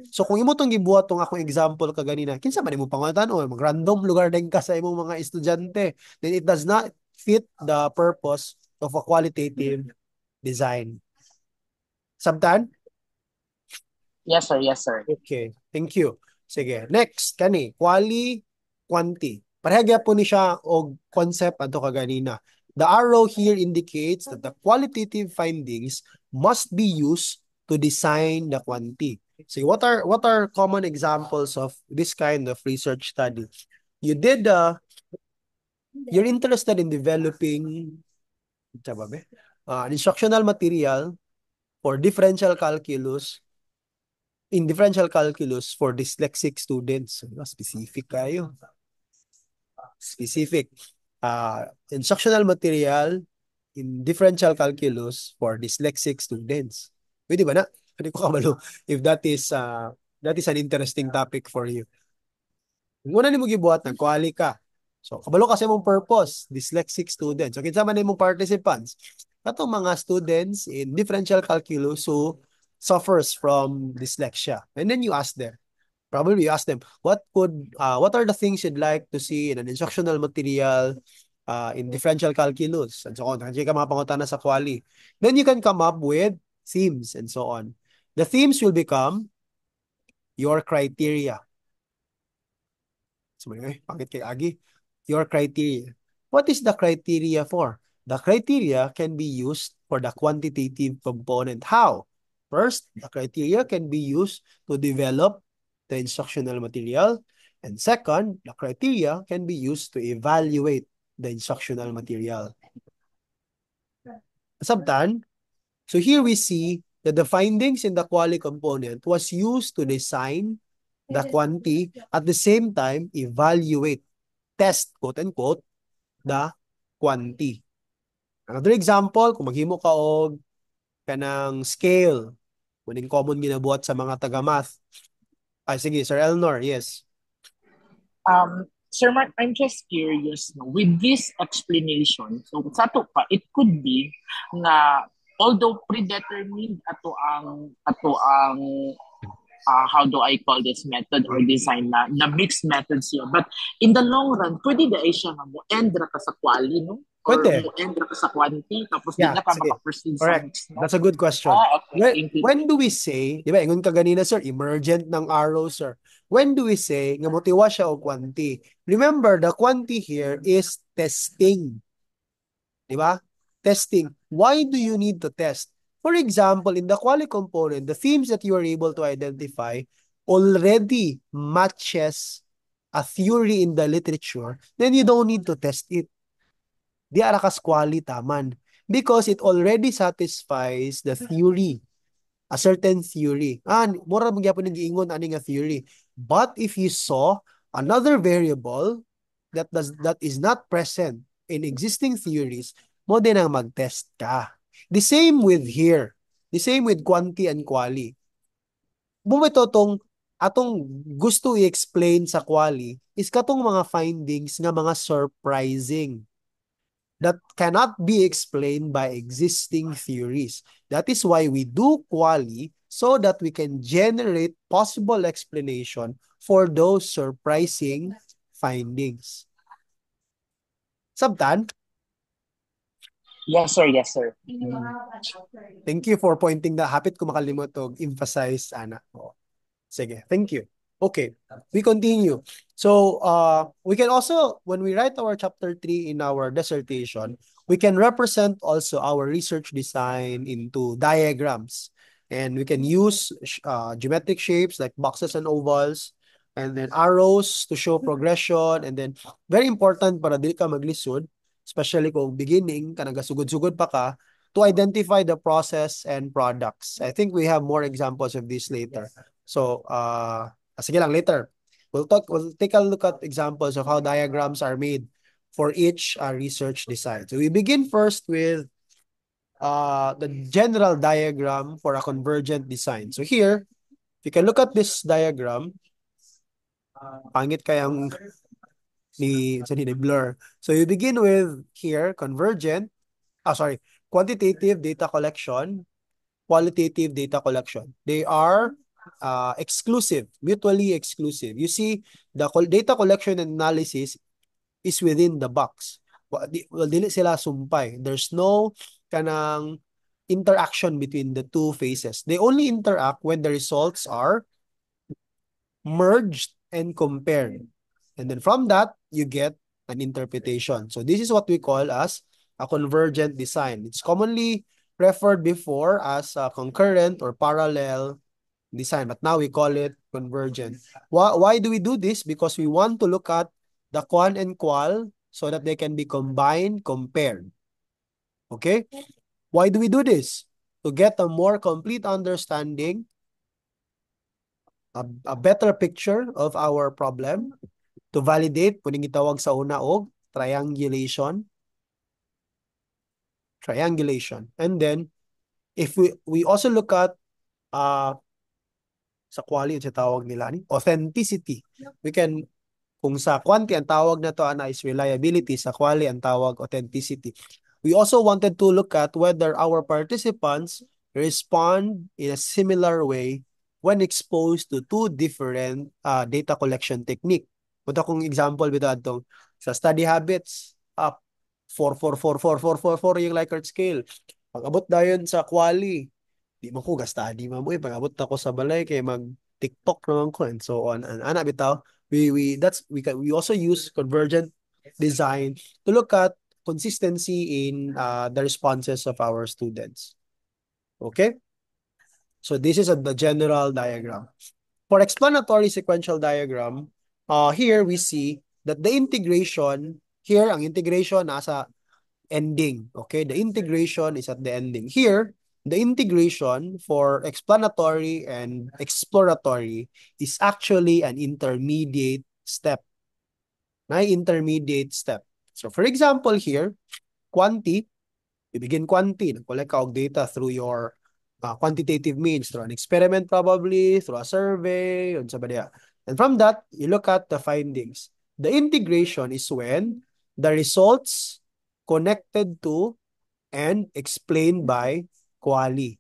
So kung imo tong gibuhat tong akong example ka ganina, kinsa man imo pangutan o mag-random lugar din ka sa imong mga estudyante, then it does not fit the purpose of a qualitative design. Sabtan? Yes, sir. Yes, sir. Okay, thank you. Sige, next kani, quali, quanti. Parehagya po ni siya og concept ato kaganina. The arrow here indicates that the qualitative findings must be used to design the quanti. So what are common examples of this kind of research study? You're interested in developing an instructional material for differential calculus for dyslexic students. Specific kayo. Specific. Instructional material in differential calculus for dyslexic students. Pwede ba na? Hindi ko kabalo if that is an interesting topic for you. Kung una ni mo gibuhat, nag-quali ka. So, kabalo kasi mong purpose, dyslexic students. So, kinsa man imong participants? Katong mga students in differential calculus who suffers from dyslexia. And then you ask them, probably you ask them, what are the things you'd like to see in an instructional material in differential calculus and so on. Kasi ka mga pangutana sa quali. Then you can come up with themes and so on. The themes will become your criteria. So, pangit kay Agi. Your criteria. What is the criteria for? The criteria can be used for the quantitative component. How? First, the criteria can be used to develop the instructional material. And second, the criteria can be used to evaluate the instructional material. Sabtan, so here we see that the findings in the quali component was used to design the quanti, at the same time, evaluate, test, quote-unquote, the quanti. Another example, kung maghimo ka og kanang scale, kuning common ginabuhat sa mga taga-math. Ay, sige, Sir Elnor, yes. Sir Mark, I'm just curious, no, with this explanation, so sa to pa, it could be na although predetermined ato ang how do I call this method or design na mixed methods yun. But in the long run, pwede na siya na mo end ra ka sa quali, no? Or Pwede. mo end ra ka sa quanti, tapos Yeah, di na ka sige. makaproceed sa Correct. mix, no? That's a good question. Okay. Thank you. When do we say, di ba, ingon ka ganina, sir, emergent ng arrow, sir. When do we say, nga motiwa siya o quanti? Remember, the quanti here is testing. Di ba? Testing. Why do you need to test? For example, in the quali component, the themes that you are able to identify already matches a theory in the literature, then you don't need to test it. Di ara kas quali taman. Because it already satisfies the theory, a certain theory. Mura magyapon ng giingon ani nga theory. But if you saw another variable that is not present in existing theories, mo din ang mag-test ka. The same with here. The same with quanti and quali. Bumito atong gusto i-explain sa quali is katong mga findings nga mga surprising that cannot be explained by existing theories. That is why we do quali so that we can generate possible explanation for those surprising findings. Sabtan? Yes, sir. Yes, sir. Thank you for pointing that. Hapit ko makalimot og emphasize, ana. Sige, thank you. Okay, we continue. So, we can also, when we write our chapter 3 in our dissertation, we can represent also our research design into diagrams. And we can use geometric shapes like boxes and ovals, and then arrows to show progression, and then very important para dili ka maglisod, especially kung beginning ka nagasugod-sugod pa ka, to identify the process and products. I think we have more examples of this later. So, sige lang, later. We'll take a look at examples of how diagrams are made for each research design. So we begin first with the general diagram for a convergent design. So here, if you can look at this diagram, pangit kayang ni blur. So you begin with here, quantitative data collection, qualitative data collection. They are exclusive, mutually exclusive. You see, the data collection and analysis is within the box. Well, dili sila sumpay. There's no kanang interaction between the two phases. They only interact when the results are merged and compared. And then from that, you get an interpretation. So this is what we call as a convergent design. It's commonly referred before as a concurrent or parallel design, but now we call it convergent. Why do we do this? Because we want to look at the quan and qual so that they can be combined, compared. Okay? Why do we do this? To get a more complete understanding, a better picture of our problem, to validate, pwedeng itawag sa una og triangulation. And then, if we also look at sa quality, sa tawag nila ni authenticity. We can, kung sa quantity ang tawag na to is reliability, sa quality ang tawag authenticity. We also wanted to look at whether our participants respond in a similar way when exposed to two different data collection technique. Punta kong example bitaw atong sa study habits, 4 yung Likert scale. Pag-abot dayon sa quali, di man ko study mo pag-abot ako sa balay kay mag TikTok naman ko and so on. And ana bitaw, we also use convergent design to look at consistency in the responses of our students. Okay? So this is the general diagram. For explanatory sequential diagram, here we see that the integration, here ang integration nasa ending. Okay, the integration is at the ending. Here, the integration for explanatory and exploratory is actually an intermediate step. So for example here, quanti, you begin quanti, nag-collect ka og data through your quantitative means, through an experiment probably, through a survey, and sa badya. And from that, you look at the findings. The integration is when the results connected to and explained by quali.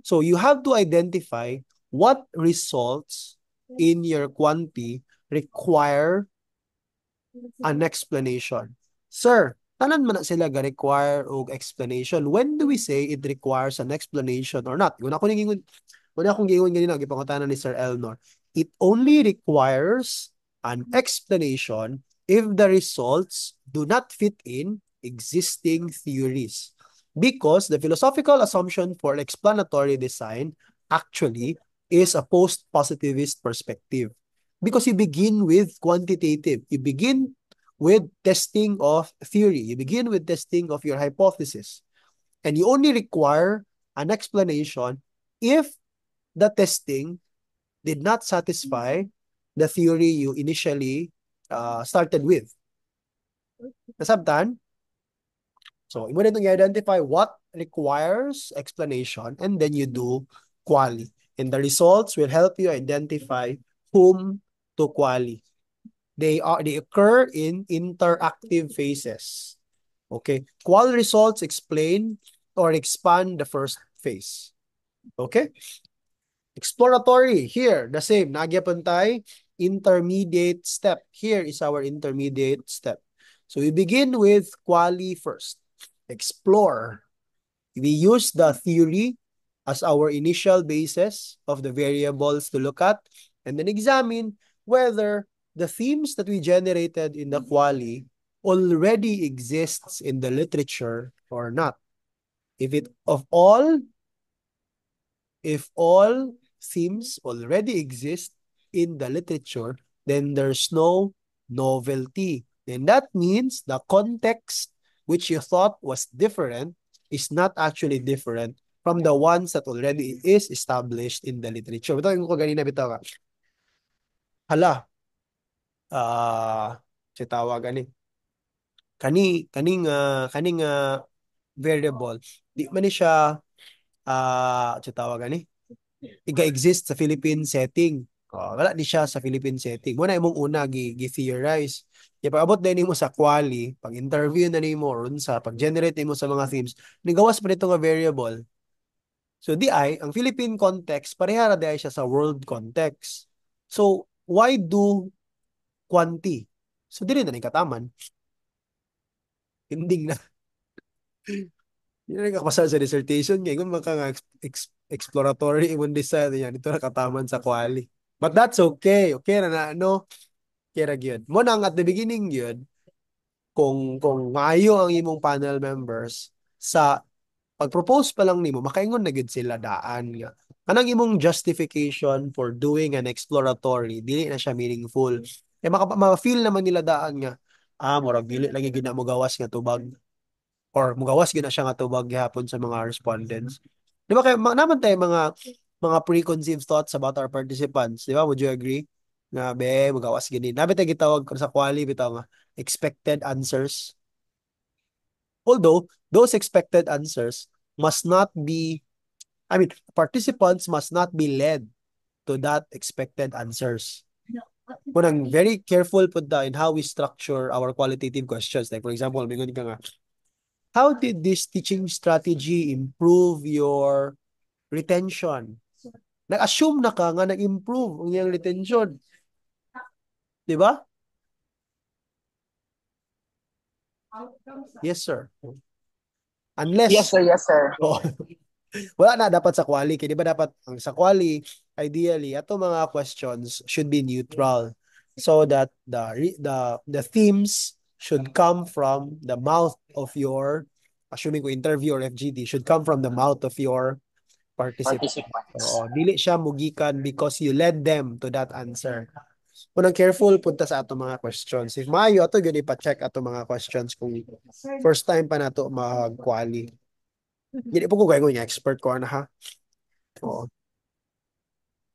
So you have to identify what results in your quanti require an explanation. Sir, tanan man na sila ga-require og explanation. When do we say it requires an explanation or not? Una akong gingon ganina gipangutanan ni Sir Elnor. It only requires an explanation if the results do not fit in existing theories. Because the philosophical assumption for explanatory design actually is a post-positivist perspective. Because you begin with quantitative. You begin with testing of theory. You begin with testing of your hypothesis. And you only require an explanation if the testing did not satisfy the theory you initially started with. Nasabtan? So, imo na i-identify what requires explanation and then you do quali. And the results will help you identify whom to quali. They occur in interactive phases. Okay? Qual results explain or expand the first phase. Okay? Exploratory, here, the same. Nagyapon tayo, intermediate step. Here is our intermediate step. So we begin with quali first. Explore. We use the theory as our initial basis of the variables to look at and then examine whether the themes that we generated in the quali already exists in the literature or not. If all themes already exist in the literature, then there's no novelty. And that means the context which you thought was different is not actually different from the ones that already is established in the literature. Bitaw ko ganina bitaw ka. Hala, si tawag ani. Kaning variable. Di man ni siya si tawag ani. Iga-exist sa Philippine setting. Wala di siya sa Philippine setting. Muna imong una gi-theorize. Kaya pag abot din mo sa quali, pag interview na nimo or sa pag-generate nimo sa mga themes, nigawas pa nito nga variable. So di ay, ang Philippine context, pareha ra di ay siya sa world context. So, why do quanti? So, di rin na kataman. Ending na. Hindi na kakapasal sa dissertation. Ngayon, kung maka nga exploratory, imong decide yan, ito na kataman sa quali. But that's okay. Okay na na, ano? Kaya yun. Mo nang at the beginning yun, kung maayo ang imong panel members, sa pag-propose pa lang nimo makaingon na gid sila daan nga kanang imong justification for doing an exploratory dili na siya meaningful ma-feel naman nila daan nga murag dili lagi gid na mo gawas nga tubag or mugawas gid na siya nga tubag gihapon sa mga respondents di ba kay naman tayo mga preconceived thoughts about our participants di ba would you agree nga be mugawas gid ni nabi tayo gitawag sa quali bitaw nga expected answers. Although those expected answers must not be, I mean, participants must not be led to that expected answers. Munang very careful punta in how we structure our qualitative questions. Like for example, mingon ka nga, how did this teaching strategy improve your retention? Nag-assume na ka nga nag-improve ang iyang retention. Di ba? Yes, sir. Unless, Yes, sir. Yes, sir. oh, wala na dapat sa quali. Kaya di ba dapat ang sa quali, ideally, ato mga questions should be neutral so that the themes should come from the mouth of your, assuming ko interview or FGD, should come from the mouth of your participant. Participants. Oo, dili siya mugikan because you led them to that answer. Unang careful punta sa ato mga questions. If maayo ato gyud ipa-check ato mga questions kung first time pa nato mag-quali. Dili po ko kayo nga expert ko na ha. Oo.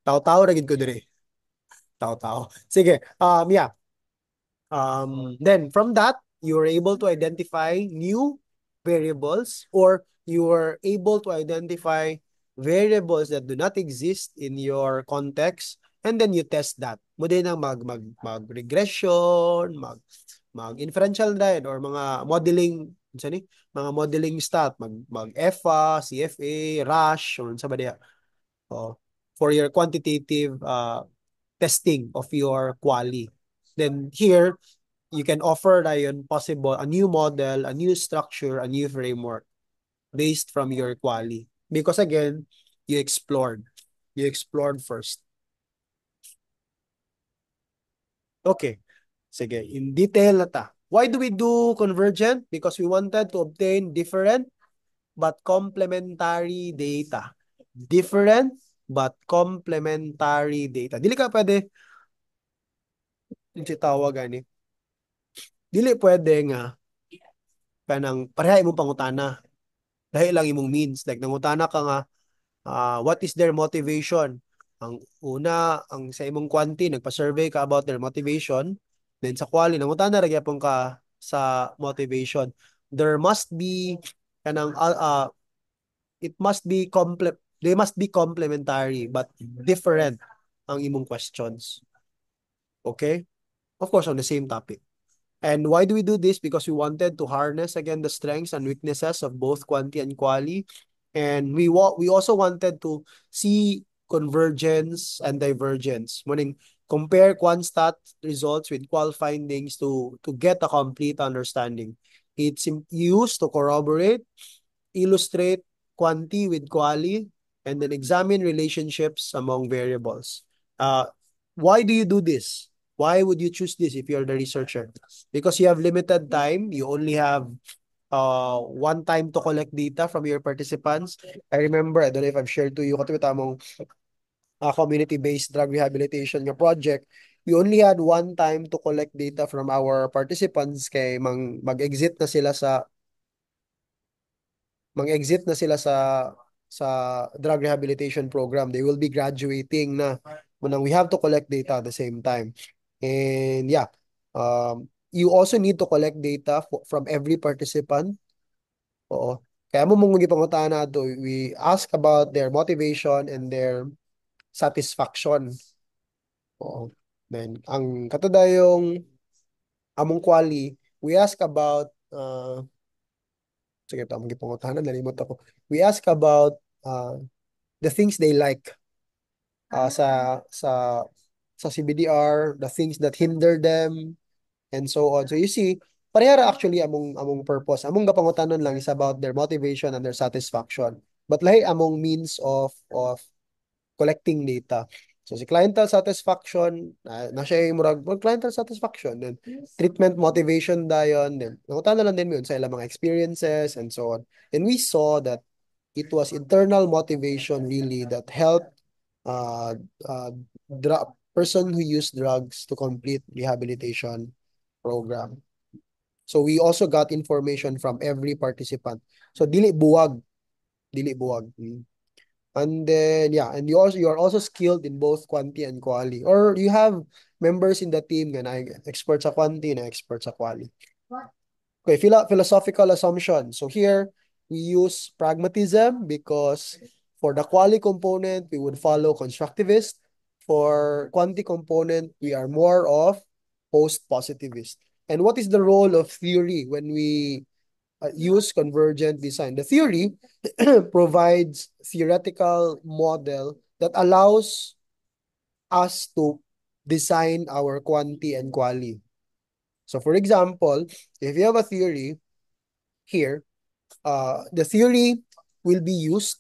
Tao-tao ra gid ko dire. Tao-tao. Sige, yeah. Then from that, you are able to identify new variables or you are able to identify variables that do not exist in your context and then you test that. Mo din ang mag regression, mag inferential din or mga modeling mga modeling stat mag EFA, CFA, RASH or sa ba diya. For your quantitative testing of your quali. Then here, you can offer dayon possible a new model, a new structure, a new framework based from your quali. Because again, you explored. You explored first. Okay. Sige, in detail na ta. Why do we do convergent? Because we wanted to obtain different but complementary data. Different but complementary data. Dili ka pwede yung tawag gani. Dili pwede nga kanang pareha imong pangutana. Dahil lang imong means. Like nangutana ka nga what is their motivation? Ang una, ang sa imong quanti, nagpa-survey ka about their motivation. Then sa quali, nangutana ra gyapon ka sa motivation. There must be kanang it must be they must be complementary but different ang imong questions. Okay? Of course, on the same topic. And why do we do this? Because we wanted to harness again the strengths and weaknesses of both quanti and quali. And we also wanted to see convergence and divergence. Meaning compare quantstat results with qual findings to get a complete understanding. It's used to corroborate, illustrate quanti with quali, and then examine relationships among variables. Why do you do this? Why would you choose this if you're the researcher? Because you have limited time. You only have one time to collect data from your participants. I remember, I don't know if I've shared to you, community-based drug rehabilitation nga project, we only had one time to collect data from our participants kay mag-exit na sila sa drug rehabilitation program. They will be graduating na. Munang we have to collect data at the same time. And yeah, you also need to collect data from every participant. Oo. Kaya mo mong gipangutaan na to, we ask about their motivation and their satisfaction. Oo. Then, ang katudayong among quali, we ask about, sige, ito among gipangutanan, nalimot ako. We ask about the things they like sa CBDR, the things that hinder them, and so on. So you see, parehara actually among purpose. Among gapangutanon lang is about their motivation and their satisfaction. But lahi among means of collecting data. So si clientele satisfaction, na siya yung murag clientele satisfaction, then treatment motivation dayon, then nangutan na lang din yun sa ilang mga experiences and so on. And we saw that it was internal motivation really that helped uh, uh, person who used drugs to complete rehabilitation program. So we also got information from every participant. So dili buwag, dili buwag. And then yeah, and you are also skilled in both quanti and quali. Or you have members in the team nga na expert sa quanti na expert sa quali. Okay, philosophical assumption. So here we use pragmatism because for the quali component we would follow constructivist. For quanti component we are more of post-positivist. And what is the role of theory when we use convergent design? The theory provides theoretical model that allows us to design our quanti and quali. So for example, if you have a theory here, the theory will be used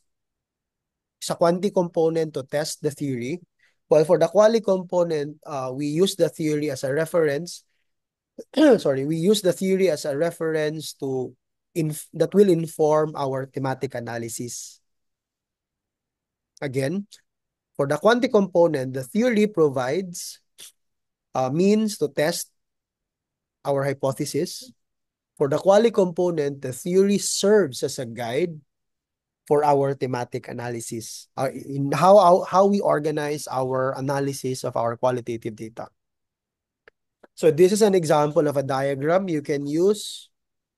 sa quanti component to test the theory. While for the quali component, we use the theory as a reference. Sorry, we use the theory as a reference to that will inform our thematic analysis. Again, for the quanti component, the theory provides means to test our hypothesis. For the quali component, the theory serves as a guide for our thematic analysis, in how we organize our analysis of our qualitative data. So this is an example of a diagram you can use.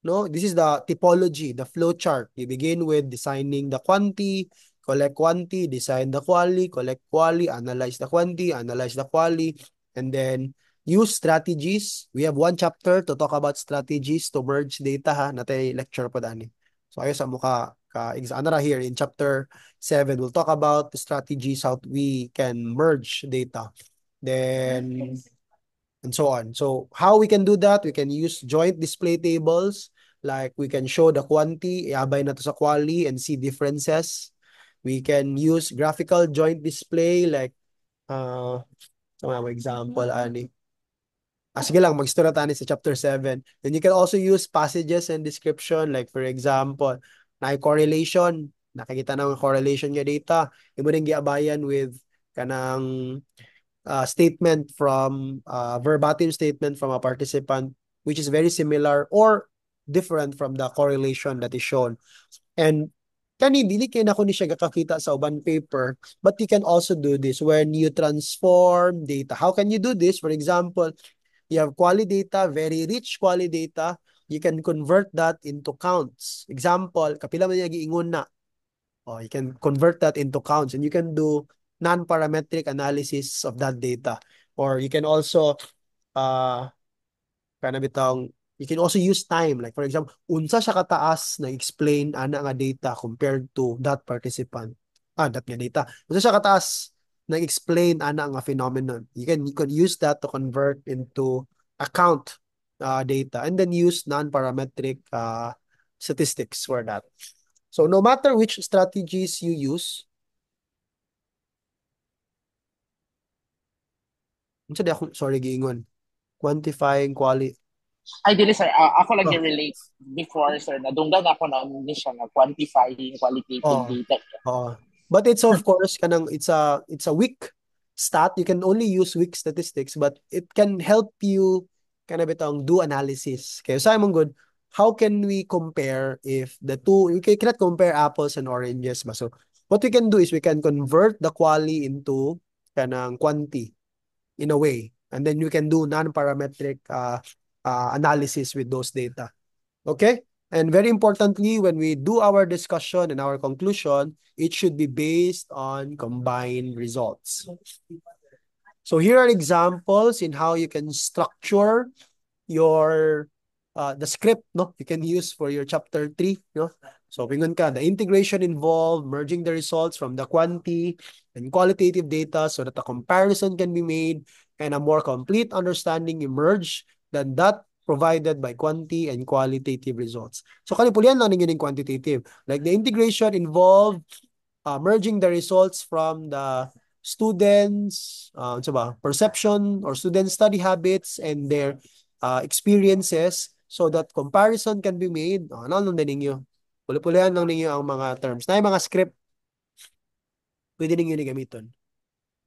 No, this is the typology, the flow chart. You begin with designing the quanti, collect quanti, design the quali, collect quali, analyze the quanti, analyze the quali, and then use strategies. We have one chapter to talk about strategies to merge data ha. Natay lecture pa dani. So ayos sa mukha anara here in chapter 7 we'll talk about the strategies how we can merge data. Then and so on. So how we can do that? We can use joint display tables. Like we can show the quanti, iabay na to sa quali and see differences. We can use graphical joint display like example ani. Sige lang, mag-istorya tani sa chapter 7. Then you can also use passages and description like for example, na correlation, nakikita na ng correlation nga data. Imo ring giabayan with kanang statement from verbatim statement from a participant which is very similar or different from the correlation that is shown. And kani dili kay nako ni siya gakakita sa uban paper, but you can also do this when you transform data. How can you do this? For example, you have quali data, very rich quali data, you can convert that into counts. Example, kapila man niya giingon na. You can convert that into counts and you can do non-parametric analysis of that data. Or you can also you can also use time. Like for example, unsa siya kataas na explain ana nga data compared to that participant. That nga data. Unsa siya kataas na explain ana nga phenomenon. You can use that to convert into account data and then use non-parametric statistics for that. So no matter which strategies you use, sorry, giingon. Quantifying quality. Ay, dili sir. Ako lang i-relate before sir. Nadunggan ako na ni siya na quantifying qualitative data. But it's of course kanang it's a weak stat. You can only use weak statistics, but it can help you kind of bitong do analysis. Okay, so I'm good. How can we compare if the two? We cannot compare apples and oranges, ba? So what we can do is we can convert the quali into kanang quanti in a way, and then you can do non-parametric analysis with those data. Okay? And very importantly, when we do our discussion and our conclusion, it should be based on combined results. So here are examples in how you can structure your the script no you can use for your chapter 3 no. So pingon ka, the integration involved merging the results from the quanti and qualitative data so that a comparison can be made and a more complete understanding emerge than that provided by quanti and qualitative results. So kanipulian lang ninyo yung quantitative. Like the integration involved merging the results from the students so ba, perception or student study habits and their experiences so that comparison can be made. Ano lang din ninyo? Puli-pulihan lang ninyo ang mga terms. Na yung mga script, pwede ninyo ni gamiton.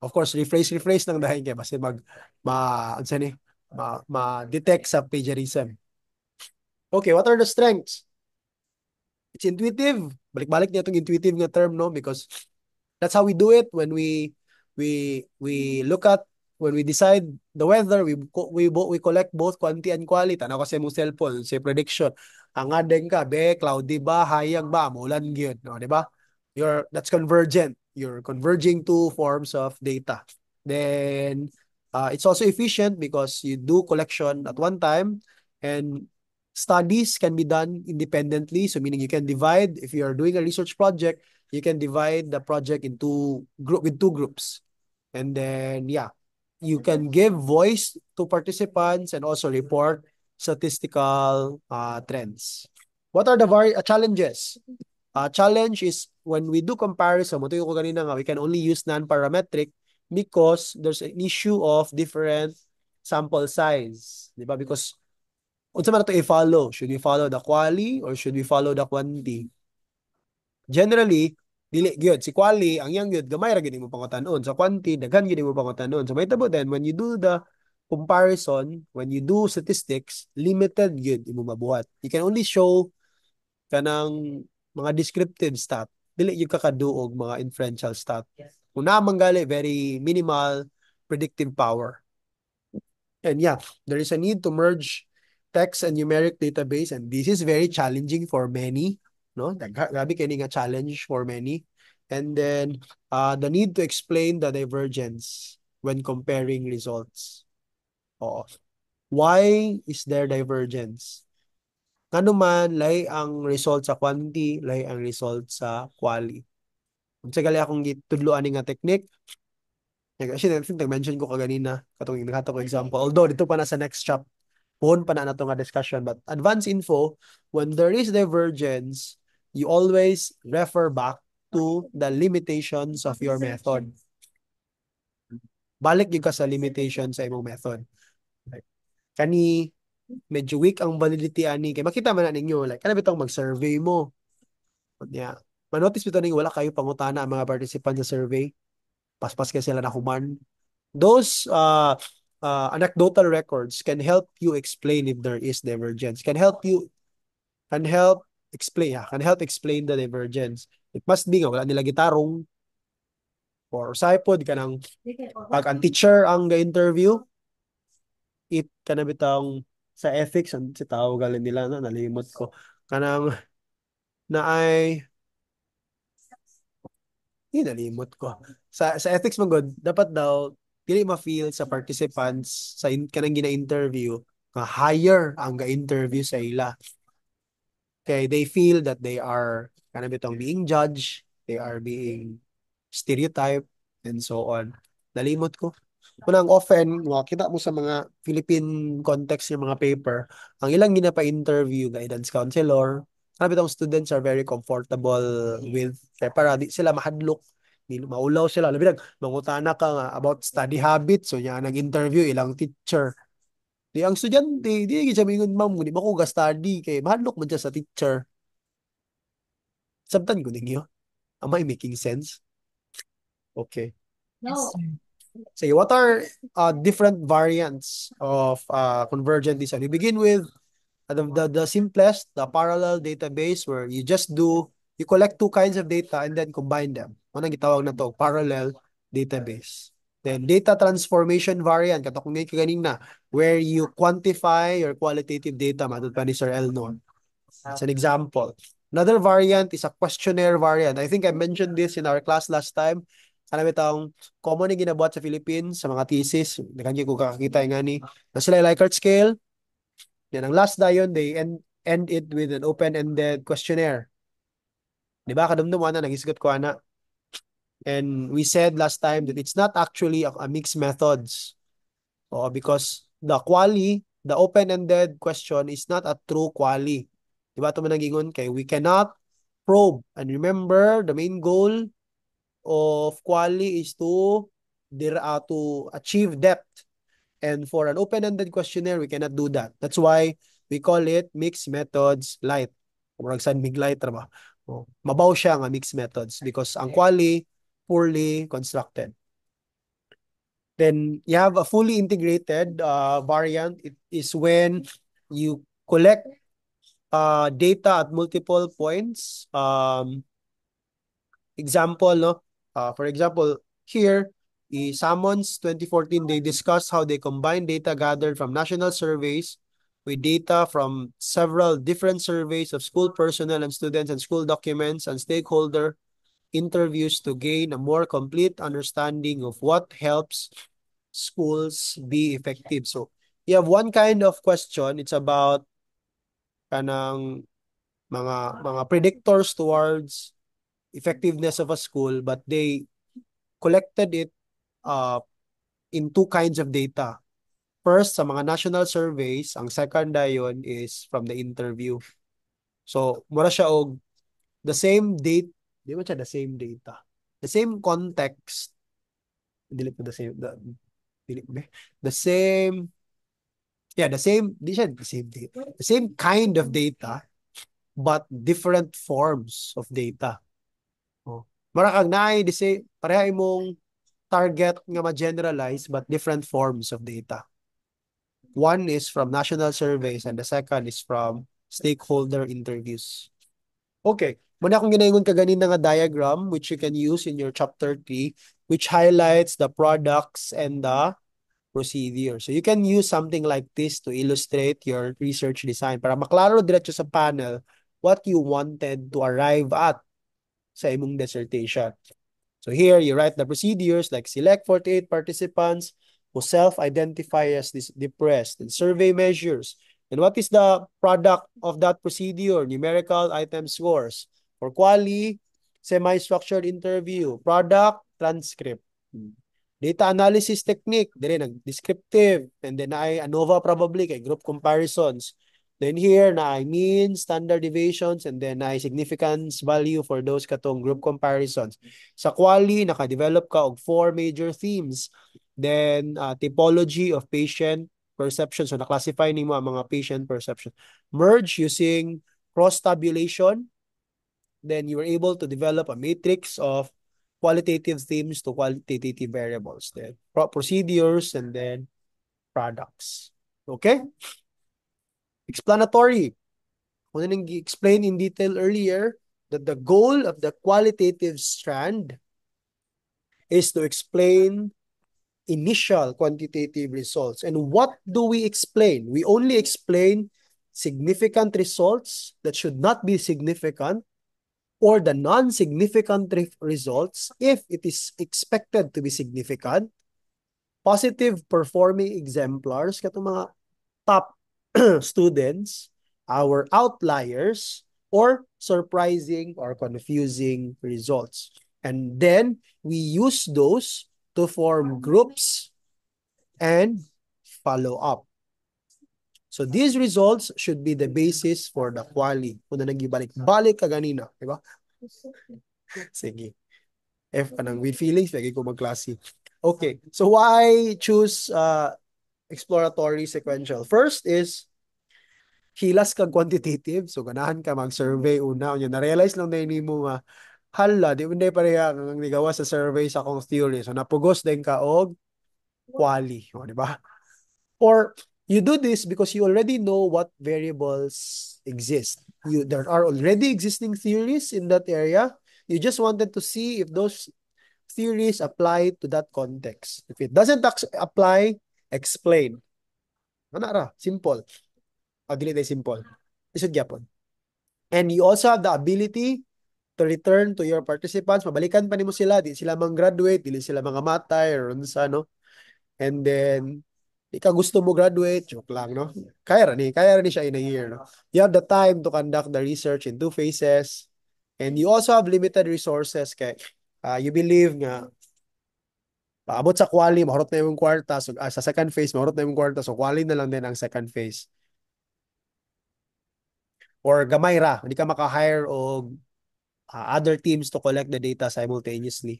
Of course, rephrase lang dahil kaya kasi ano sa ni, ma-detect sa plagiarism. Okay, what are the strengths? It's intuitive. Balik-balik niya itong intuitive nga term, no? Because that's how we do it when we look at when we decide the weather. We collect both quantity and quality. Tanaw kasi mong cellphone, say prediction. Ang adeng ka, cloudy ba, hayag ba, mulan gyud, no, di ba? That's convergent. You're converging two forms of data. Then it's also efficient because you do collection at one time and studies can be done independently. So meaning you can divide, if you are doing a research project, you can divide the project into with two groups. And then, you can give voice to participants and also report statistical trends. What are the challenges? Challenge is when we do comparison, mo ko kanina nga, we can only use non-parametric because there's an issue of different sample size. Di ba? Because unsa man ito i-follow? Should we follow the quali or should we follow the quantity? Generally, dili gyud si quali ang yang gyud gamay ra gyud mo pangutan-on sa quantity daghan gyud mo pangutan-on. So may tabo then when you do the comparison, when you do statistics, limited gyud imo mabuhat. You can only show kanang mga descriptive stat. Dili gyud kakaduog mga inferential stat. Una manggali very minimal predictive power. And there is a need to merge text and numeric database, and this is very challenging for many. No, grabe kini nga challenge for many. And then the need to explain the divergence when comparing results. Why is there divergence? Ngano man lay ang result sa quantity, lay ang result sa quali. Unsa gali akong gitudloan nga technique? Actually, I think nag-mention ko kaganina katong naghato ko example. Although dito pa na sa next chapter, puhon pa na nato nga discussion, but advanced info, when there is divergence, you always refer back to the limitations of your method. Balik yung ka sa limitation sa imong method. Like, kani medyo weak ang validity ani kay makita man na ninyo like kana bitong mag-survey mo. Manotice bitaw ning wala kayo pangutana ang mga participants sa survey. Paspas kay sila na human. Those anecdotal records can help you explain if there is divergence. Can help explain the divergence. It must be nga wala nila gitarong or saipod kanang pag ang teacher ang ga-interview, it kana bitang sa ethics ang si tawag nila na nalimot ko kanang naay nalimot ko sa ethics man god dapat daw dili ma-feel sa participants sa kanang gina-interview nga higher ang ga-interview sa ila. Okay, they feel that they are kana bitong being judged, they are being stereotyped and so on. Nalimot ko. Unang often, kita mo sa mga Philippine context ng mga paper, ang ilang ginapa-interview, guidance counselor, sabi itong students are very comfortable with, kaya para di sila mahadlok, maulaw sila. Labi mangutana ka nga about study habits, so niya nag-interview ilang teacher. Di ang estudyante, di siya mingon, ma'am, di mo ko ga-study, kay mahadlok man siya sa teacher. Sabtan ko ninyo. Am I making sense? Okay. Yes, sir. Say, what are different variants of convergent design? We begin with the simplest, the parallel database, where you collect two kinds of data and then combine them. Ano gitawag na to? Parallel database. Then data transformation variant, katong nga kanina, where you quantify your qualitative data, matod pa ni Sir Elnon. As an example. Another variant is a questionnaire variant. I think I mentioned this in our class last time. Sana bitang common na ginabuhat sa Philippines sa mga thesis. Nakanyo ko kakakita nga ni. Na sila Likert scale. Yan ang last dayon, they end it with an open-ended questionnaire. Di ba? Kadumduman na, nagisugot ko ana. And we said last time that it's not actually a mixed methods. Because the open-ended question is not a true quali. Di ba ito managingon kay we cannot probe. And remember, the main goal of quali is to achieve depth. And for an open-ended questionnaire, we cannot do that. That's why we call it mixed methods light. Kung ragsan mig light ba? Mabaw siya nga mixed methods because ang quali poorly constructed. Then you have a fully integrated variant. It is when you collect data at multiple points. Example, no? For example, here, Sammons 2014, they discussed how they combine data gathered from national surveys with data from several different surveys of school personnel and students and school documents and stakeholder interviews to gain a more complete understanding of what helps schools be effective. So, you have one kind of question. It's about kanang mga predictors towards effectiveness of a school, but they collected it in two kinds of data. First, sa mga national surveys, ang second dayon is from the interview. So, mura siya og the same date, di ba siya the same data? The same context, dili ko the same, the same, yeah, di siya the same data. The same kind of data, but different forms of data. Oh. Mara kang naay, di say, pareha imong target nga ma-generalize, but different forms of data. One is from national surveys and the second is from stakeholder interviews. Okay. Muna akong ginaingon ka ganina nga diagram which you can use in your chapter 3 which highlights the products and the procedure. So you can use something like this to illustrate your research design para maklaro diretso sa panel what you wanted to arrive at sa imong dissertation. So here you write the procedures like select 48 participants who self-identify as depressed and survey measures. And what is the product of that procedure? Numerical item scores. For quali, semi-structured interview. Product, transcript. Data analysis technique, dire descriptive, and then ay ANOVA probably kay group comparisons. Then here na I mean standard deviations and then ay significance value for those katong group comparisons. Sa quali naka-develop ka og 4 major themes. Then typology of patient perception, so na-classify nimo ang mga patient perception. Merge using cross tabulation. Then you were able to develop a matrix of qualitative themes to qualitative variables, then procedures, and then products. Okay? Explanatory. Kung nang explain in detail earlier that the goal of the qualitative strand is to explain initial quantitative results. And what do we explain? We only explain significant results that should not be significant or the non-significant results if it is expected to be significant, positive performing exemplars, katong mga top students, our outliers, or surprising or confusing results. And then we use those to form groups and follow up. So these results should be the basis for the quali. Kung na nagibalik-balik ka ganina, di ba? Sige. F ka ng with feelings, lagi ko magklase. Okay, so why choose exploratory sequential? First is, hilas kag quantitative. So, ganahan ka mag-survey una. Na-realize lang na mo nga, hala, di hindi pareha ang nigawa sa survey sa akong theory. So napugos din ka og quali, o, di ba? Or you do this because you already know what variables exist. There are already existing theories in that area. You just wanted to see if those theories apply to that context. If it doesn't apply, explain. Ano ra? Simple. O, dili tayo simple. Isod gyapon. And you also have the ability to return to your participants. Mabalikan pa nimo sila. Di sila mang-graduate. Di sila mga matay or unsa, no? And then, di ka gusto mo graduate, joke lang, no? Kaya ra ni siya in a year, no? You have the time to conduct the research in 2 phases. And you also have limited resources kay you believe nga paabot sa quali, mahurot na yung kwarta. So, sa second phase, mahurot na yung kwarta. So, quali na lang din ang second phase. Or gamay ra, hindi ka maka-hire o other teams to collect the data simultaneously.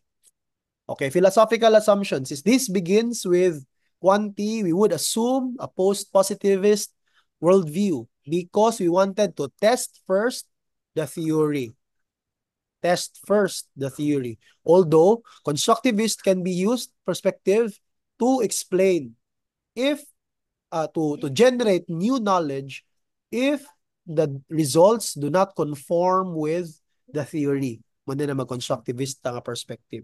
Okay, philosophical assumptions. Since this begins with quanti, we would assume a post-positivist worldview because we wanted to test first the theory. Test first the theory. Although constructivist can be used perspective to explain if to generate new knowledge if the results do not conform with the theory. Muna na mag-constructivist nga perspective.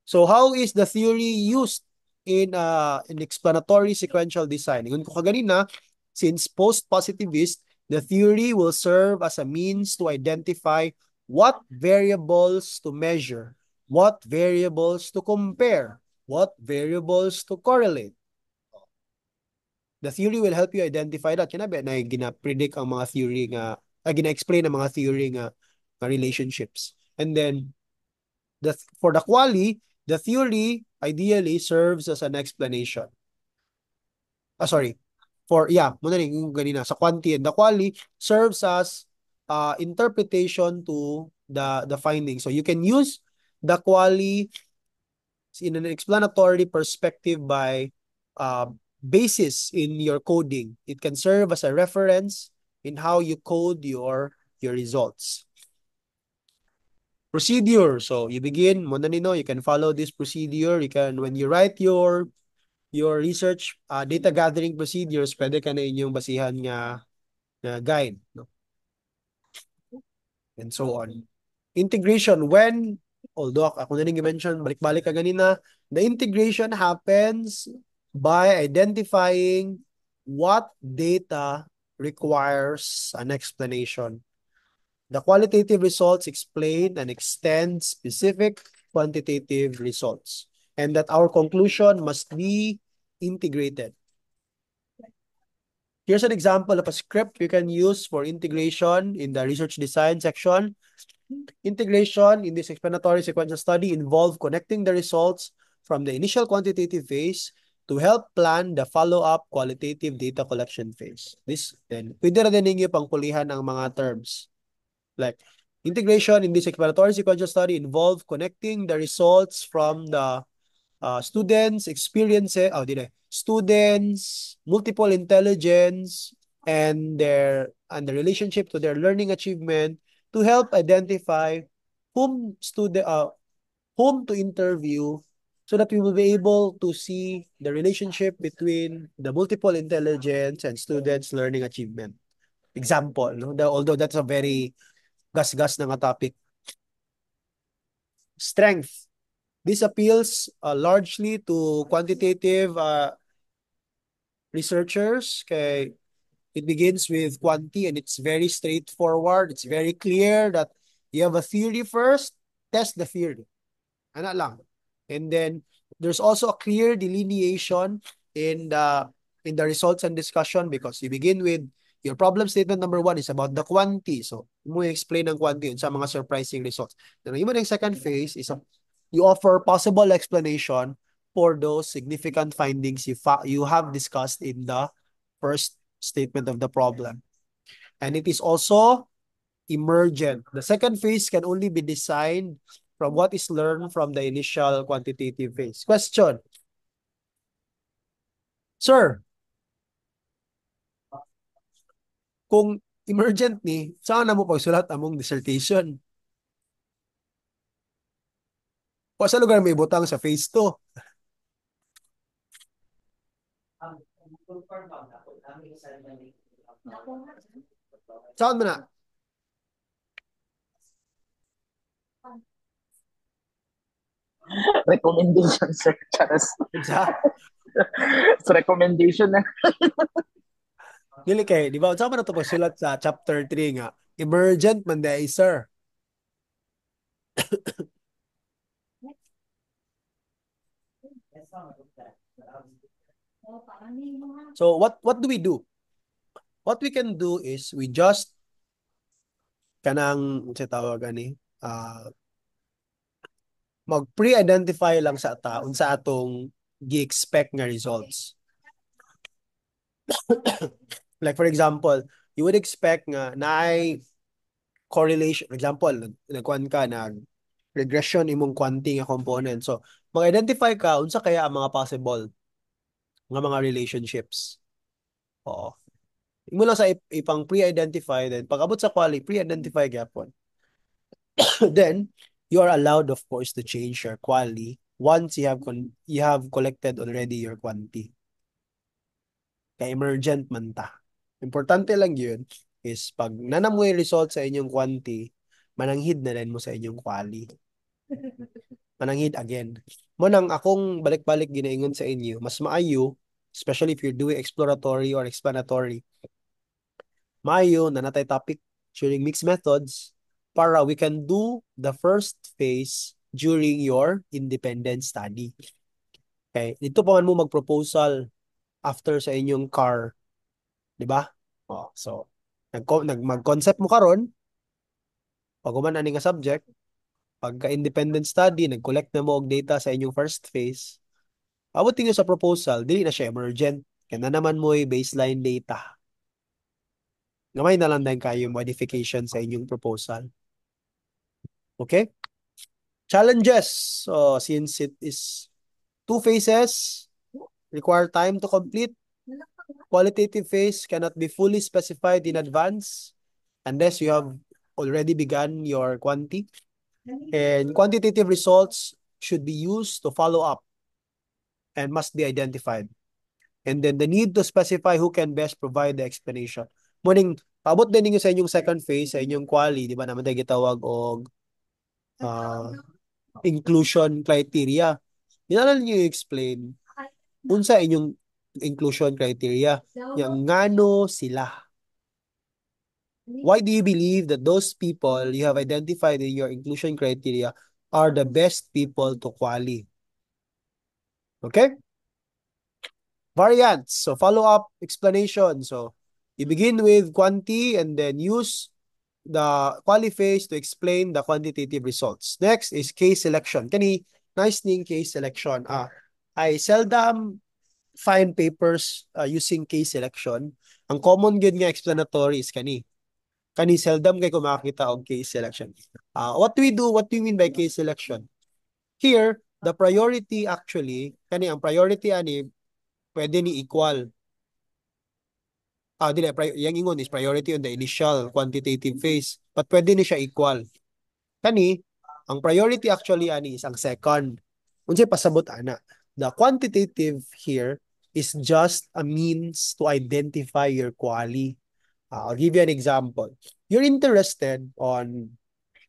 So how is the theory used in explanatory sequential design? Ingon ko kaganina, since post-positivist, the theory will serve as a means to identify what variables to measure, what variables to compare, what variables to correlate. The theory will help you identify that. Kinabi na gina-predict ang mga theory nga, gina-explain ang mga theory nga relationships. And then, for the quali, the theory ideally serves as an explanation. Sorry. Muna rin yung ganina. Sa quanti and the quali serves as interpretation to the findings. So you can use the quali in an explanatory perspective by basis in your coding. It can serve as a reference in how you code your results. Procedure. So you begin, muna nino, you can follow this procedure. You can, when you write your research data gathering procedures, pwede ka na inyong basihan nga guide, no? And so on. Integration, although ako na rin i-mention, balik-balik ka ganina, the integration happens by identifying what data requires an explanation. The qualitative results explain and extend specific quantitative results, and that our conclusion must be integrated. Here's an example of a script you can use for integration in the research design section. Integration in this explanatory sequential study involved connecting the results from the initial quantitative phase to help plan the follow-up qualitative data collection phase. This then, pwede rin ninyo pangkulihan ang mga terms. Like, integration in this explanatory sequential study involved connecting the results from the students' experiences, students, multiple intelligence, and the relationship to their learning achievement to help identify whom to interview so that we will be able to see the relationship between the multiple intelligence and students' learning achievement. Example, no? Although that's a very gas-gas na nga topic. Strength. This appeals largely to quantitative researchers. Okay, it begins with quanti and it's very straightforward. It's very clear that you have a theory first, test the theory. Ano lang. And then there's also a clear delineation in the results and discussion because you begin with your problem statement number 1 is about the quanti. So, mo explain ang quanti sa mga surprising results. Then yung second phase is you offer possible explanation for those significant findings you have discussed in the first statement of the problem. And it is also emergent. The second phase can only be designed from what is learned from the initial quantitative phase. Question. Sir, kung emergent ni, saan na mo pagsulat among dissertation? O sa lugar may butang sa phase 2. Saan mo na? Recommendation, sir. Charas. Sa? Sa recommendation na. Dili kay, di ba? Saan mo na ito pagsulat sa chapter 3 nga? Emergent man day, sir. So what do we do? What we can do is we just kanang sa tawag ani mag pre-identify lang sa taon sa atong gi-expect nga results. Like for example, you would expect nga naay correlation. For example, nagkuan ka nag regression imong quantity nga component. So, mag-identify ka unsa kaya ang mga possible nga mga relationships. Oo. Imo lang sa ipang pre-identify, then pag-abot sa quali, pre-identify gyapon. Then you are allowed of course to change your quali once you have collected already your quantity. Kaya emergent man ta. Importante lang yun is pag nanamoy result sa inyong quantity, mananghid na rin mo sa inyong quali. Mananghid again. Mo nang akong balik-balik ginaingon sa inyo, mas maayo, especially if you're doing exploratory or explanatory, maayo na natay topic during mixed methods para we can do the first phase during your independent study. Okay, dito pa man mo mag-proposal after sa inyong car, di ba? Oh, so mag-concept mo karon, pag human ani nga subject, pagka independent study, nag-collect na mo og data sa inyong first phase, abot niyo sa proposal, dili na siya emergent. Kaya na naman mo baseline data. Gamay na lang din kayo modification sa inyong proposal. Okay? Challenges. So, since it is 2 phases, require time to complete. Qualitative phase cannot be fully specified in advance unless you have already begun your quanti. And quantitative results should be used to follow up and must be identified. And then the need to specify who can best provide the explanation. Muning, paabot din ninyo sa inyong second phase, sa inyong quali, di ba naman tayo gitawag og inclusion criteria. Yan niyo explain unsa inyong inclusion criteria. Yang ngano sila. Why do you believe that those people you have identified in your inclusion criteria are the best people to quali? Okay? Variants. So follow-up explanation. So you begin with quanti and then use the quali phase to explain the quantitative results. Next is case selection. Kani nice ning case selection. I seldom find papers using case selection. Ang common good nga explanatory is kani. Kani seldom kay kumakita og case selection. What do we do? What do you mean by case selection? Here, the priority actually, kani ang priority ani pwede ni equal. Dili, yung ingon is priority on the initial quantitative phase. But pwede ni siya equal. Kani, ang priority actually ani is ang second. Unsay pasabot ana. The quantitative here is just a means to identify your quali. I'll give you an example. You're interested on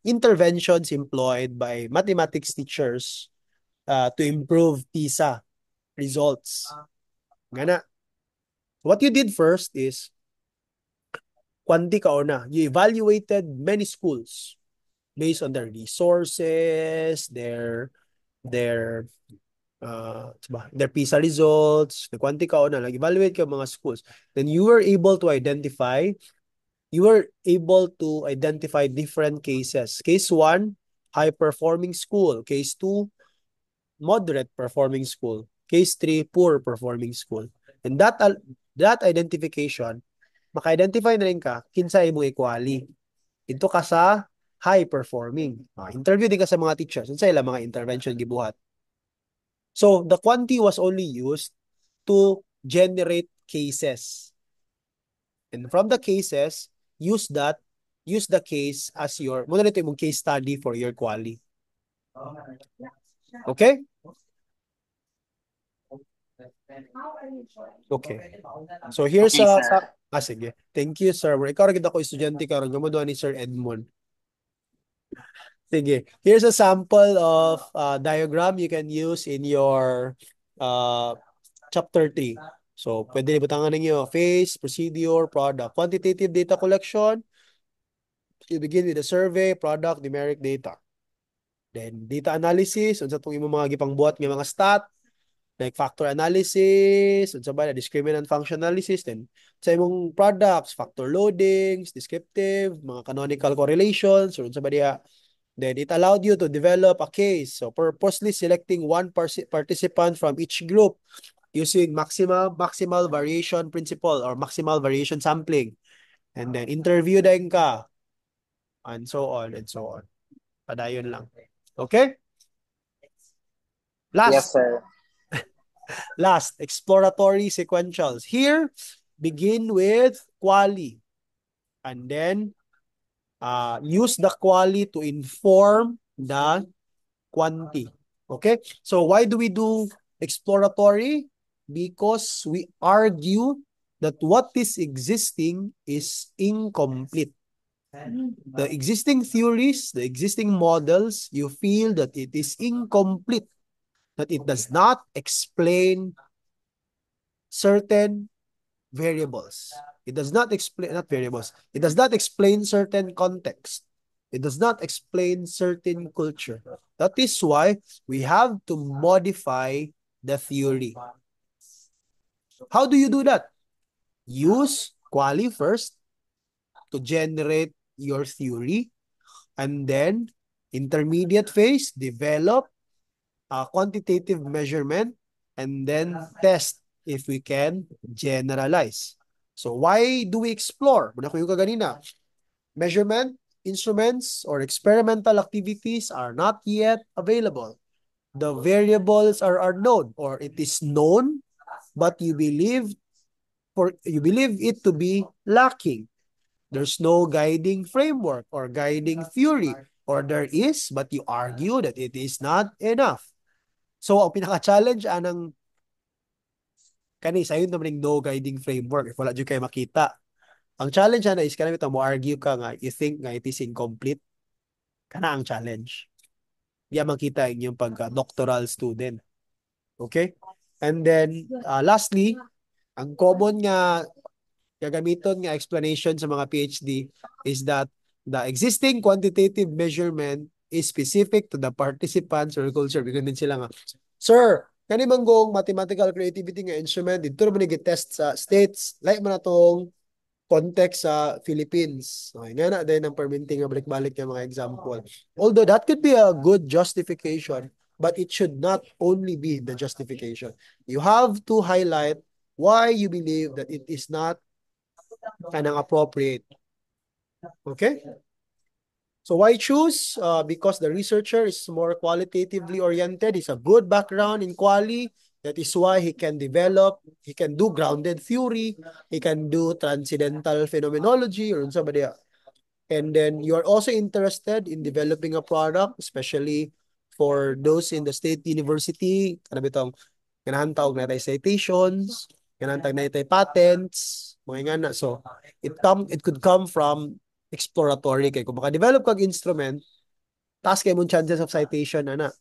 interventions employed by mathematics teachers to improve PISA results. Ngana. What you did first is quanti ka una. You evaluated many schools based on their resources, their PISA results, the quanti ka una, nag-evaluate ka mga schools. Then you were able to identify different cases. Case 1, high-performing school. Case 2, moderate-performing school. Case 3, poor-performing school. And that identification, maka-identify na rin ka, kinsa imong equally. Ito ka sa high-performing. Interview din ka sa mga teachers. Unsa ila mga intervention gibuhat. So, the quanti was only used to generate cases. And from the cases, use the case as your, muna nito yung case study for your quali. Okay? Okay. So here's Okay, sir. sige. Thank you, sir. Ikaw rin ako estudyante karon gumuduha ni Sir Edmond. Sige. Here's a sample of diagram you can use in your chapter 3. So, pwede ibutangan ninyo phase, procedure, product. Quantitative data collection, you begin with the survey, product, numeric data. Then, data analysis, unsa itong imong mga gipangbuhat nga mga stat, like factor analysis, unsa ba na discriminant function analysis, then sa imong products, factor loadings, descriptive, mga canonical correlations, or unsa ba diha. Then it allowed you to develop a case. So purposely selecting one participant from each group using maximal variation principle or maximal variation sampling. And then interview din ka. And so on and so on. Padayon lang. Okay? Yes, Last, sir. exploratory sequentials. Here, begin with quali. And then, use the quali to inform the quanti. Okay? So why do we do exploratory? Because we argue that what is existing is incomplete. The existing theories, the existing models, you feel that it is incomplete, that it does not explain certain variables. It does not explain, not variables, it does not explain certain context. It does not explain certain culture. That is why we have to modify the theory. How do you do that? Use quali first to generate your theory, and then intermediate phase, develop a quantitative measurement, and then test if we can generalize. So why do we explore? Muna ko yung kaganina. Measurement, instruments, or experimental activities are not yet available. The variables are unknown, or it is known, but you believe it to be lacking. There's no guiding framework or guiding theory, or there is, but you argue that it is not enough. So, ang pinaka-challenge anang kani sayon naman no guiding framework if wala jud kay makita. Ang challenge ana is kanang mo argue ka nga you think nga it is incomplete. Kana ang challenge. Diya makita inyong pagka-doctoral student. Okay? And then lastly, ang common nga gagamiton nga explanation sa mga PhD is that the existing quantitative measurement is specific to the participants or culture. Bigyan din sila nga, Sir, kani manggong mathematical creativity nga instrument, dito naman nag-test sa states, like man atong context sa Philippines. Okay, nga na din ang permitting nga balik-balik yung mga example. Although that could be a good justification, but it should not only be the justification. You have to highlight why you believe that it is not kanang appropriate. Okay? So why choose? Because the researcher is more qualitatively oriented. He's a good background in quali. That is why he can do grounded theory, he can do transcendental phenomenology, or somebody. And then you're also interested in developing a product, especially for those in the state university. Ano bitong ganahan tawag na citations, ganahan tawag na patents, mga nga na. So it could come from exploratory kay kung maka-develop kag instrument, taas kay mong chances of citation ana.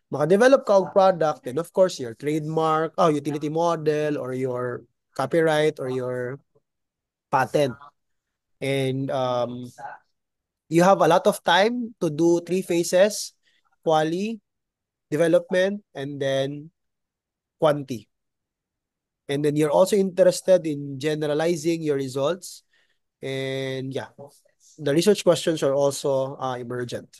Maka-develop ka og product, then of course your trademark, utility model, or your copyright, or your patent. And you have a lot of time to do 3 phases: quali, development, and then quanti. And then you're also interested in generalizing your results. And yeah, the research questions are also emergent.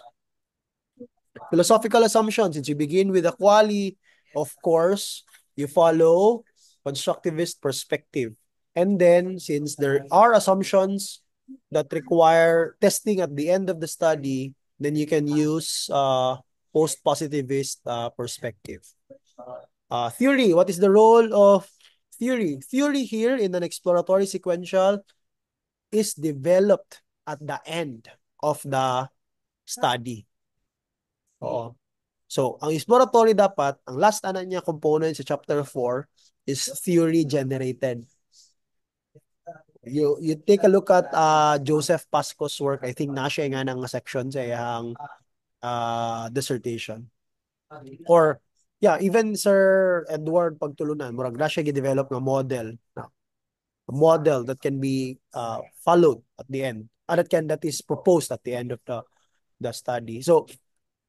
Philosophical assumptions, since you begin with a quali, of course, you follow constructivist perspective. And then, since there are assumptions that require testing at the end of the study, then you can use post-positivist perspective. Theory, what is the role of theory? Theory here in an exploratory sequential is developed at the end of the study. Oo. So, ang exploratory dapat, ang last niya component sa chapter 4 is theory generated. You take a look at Joseph Pasco's work. I think nasa nga ng section sa iyang dissertation. Or yeah, even Sir Edward Pagtulunan, murag na siya gi-develop nga model, a model that can be followed at the end, that is proposed at the end of the study. So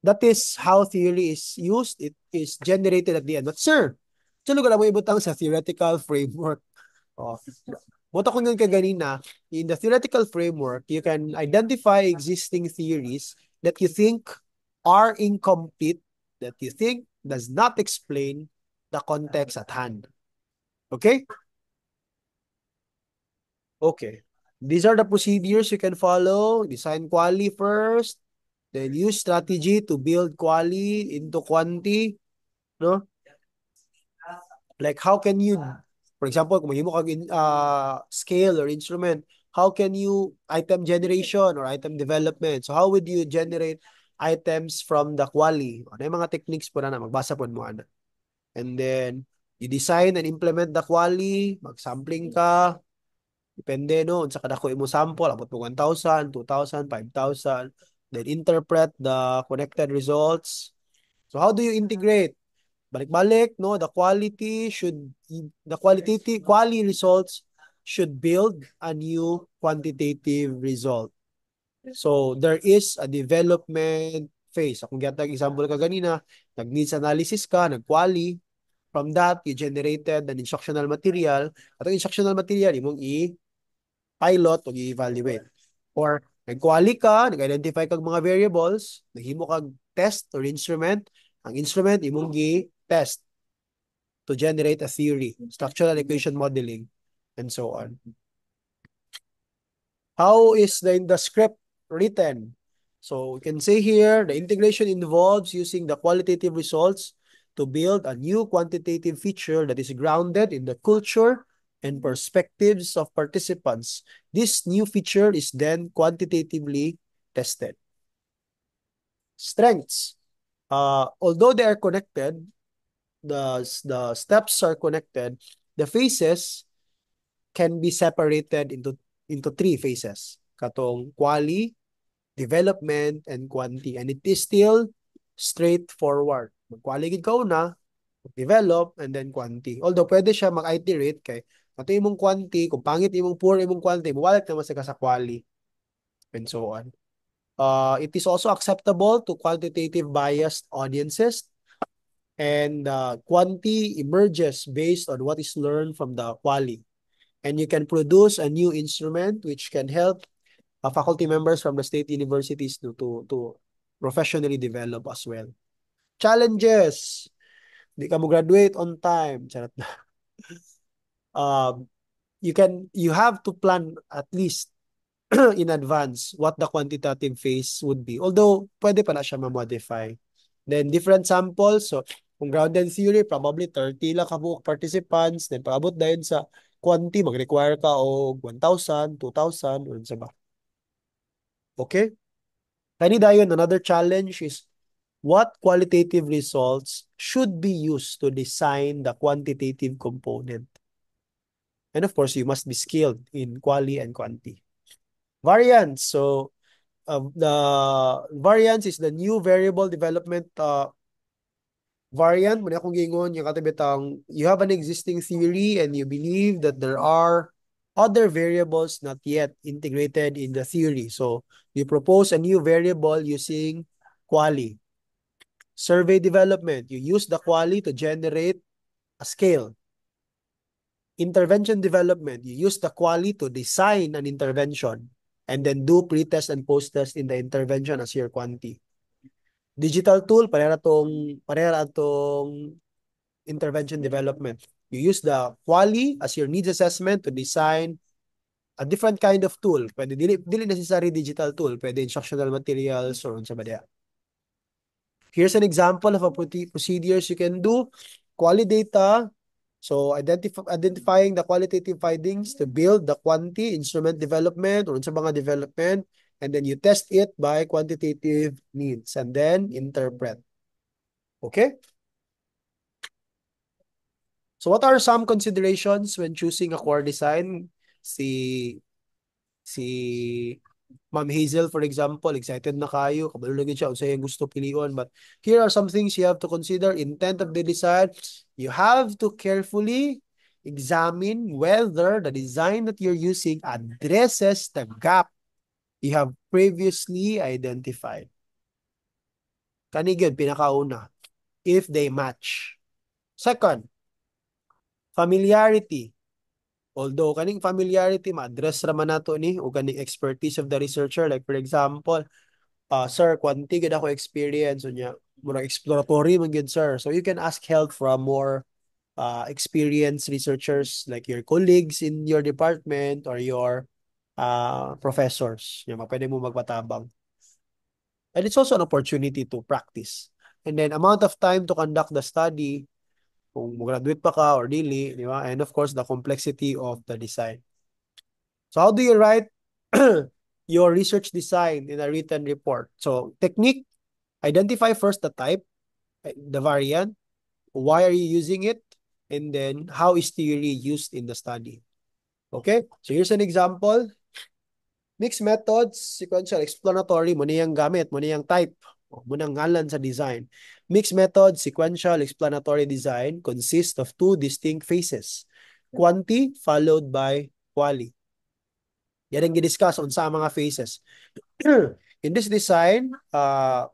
that is how theory is used. It is generated at the end. But sir, tulo ka lang mo ibutang sa theoretical framework. Oh, buta ko nga kaganina, in the theoretical framework, you can identify existing theories that you think are incomplete, that you think does not explain the context at hand. Okay? Okay. These are the procedures you can follow. Design quali first, then use strategy to build quali into quanti, no? Like how can you, for example, kung mahimo kag scale or instrument, how can you item generation or item development? So how would you generate items from the quali? Ano yung mga techniques po na magbasa po mo ana. And then you design and implement the quali, mag-sampling ka, depende no, sa kada ko imo sample, abot mo 1,000, 2,000, 5,000, then interpret the connected results. So how do you integrate? Balik-balik, no? The quality results should build a new quantitative result. So there is a development phase. Kung gatag example ka ganina, nag-needs analysis ka, nag-quali. From that, you generated an instructional material. At ang instructional material, imong i-pilot o i-evaluate. Or nag-quali ka, nag-identify kag mga variables, naghimo kag test or instrument. Ang instrument, imong gi-test to generate a theory, structural equation modeling, and so on. How is the script written? So we can say here, the integration involves using the qualitative results to build a new quantitative feature that is grounded in the culture and perspectives of participants. This new feature is then quantitatively tested. Strengths. Although they are connected, the steps are connected, the phases can be separated into three phases. Katong quali, development, and quanti. And it is still straightforward. Mag-quali gid ka una, develop, and then quanti. Although pwede siya mag-iterate kay ato imong quanti, kung pangit imong poor imong quanti, mawalik naman sa quali. And so on. It is also acceptable to quantitative biased audiences. And quanti emerges based on what is learned from the quali. And you can produce a new instrument which can help faculty members from the state universities to professionally develop as well. Challenges. Di ka mo graduate on time. Charot na. You have to plan at least in advance what the quantitative phase would be. Although, pwede pala siya ma-modify. Then, different samples. So, kung grounded theory, probably 30 lang kabuok participants. Then, paabot dahil sa quanti, mag-require ka o 1,000, 2,000, or sa ba. Okay? Kani dayon, another challenge is what qualitative results should be used to design the quantitative component. And of course, you must be skilled in quali and quanti. Variance. So, the variance is the new variable development variant. Muna akong gingon, yung katibitang, you have an existing theory and you believe that there are other variables not yet integrated in the theory. So, you propose a new variable using quali. Survey development. You use the quali to generate a scale. Intervention development. You use the quali to design an intervention and then do pre-test and post-test in the intervention as your quanti. Digital tool, pareha atong intervention development. You use the quali as your needs assessment to design a different kind of tool. Pwede, dili necessary digital tool. Pwede instructional materials or unsa ba diya. Here's an example of a procedures you can do. Quali data. So, identifying the qualitative findings to build the quanti instrument development or unsa mga development, and then you test it by quantitative needs and then interpret. Okay? So what are some considerations when choosing a core design? Si Ma'am Hazel, for example, excited na kayo, kabalo lagi siya, unsay ang gusto pilion. But here are some things you have to consider. Intent of the design. You have to carefully examine whether the design that you're using addresses the gap you have previously identified. Kani gyud pinakauna, if they match. Second, familiarity. Although kaning familiarity ma-address ra man nato ni o kaning expertise of the researcher, like for example, sir, kwanti gid ako experience unya murag exploratory man gyud sir. So you can ask help from more experienced researchers like your colleagues in your department or your professors. Yung pwede mo magpatabang. And it's also an opportunity to practice. And then amount of time to conduct the study, kung graduate pa ka or dili, di ba? And of course, the complexity of the design. So how do you write your research design in a written report? So technique, identify first the type, the variant, why are you using it, and then how is theory used in the study. Okay, so here's an example. Mixed methods, sequential, explanatory, mo niyang gamit, mo niyang type, mo nang ngalan sa design. Mixed method, sequential, explanatory design consists of two distinct phases. Quanti followed by quali. Yan ang gidiscuss on sa mga phases. In this design, the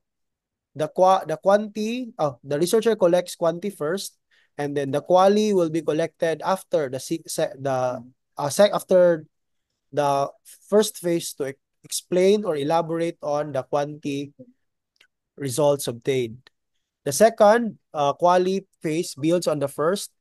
researcher collects quanti first, and then the quali will be collected after after the first phase to explain or elaborate on the quanti results obtained. The second quali phase builds on the first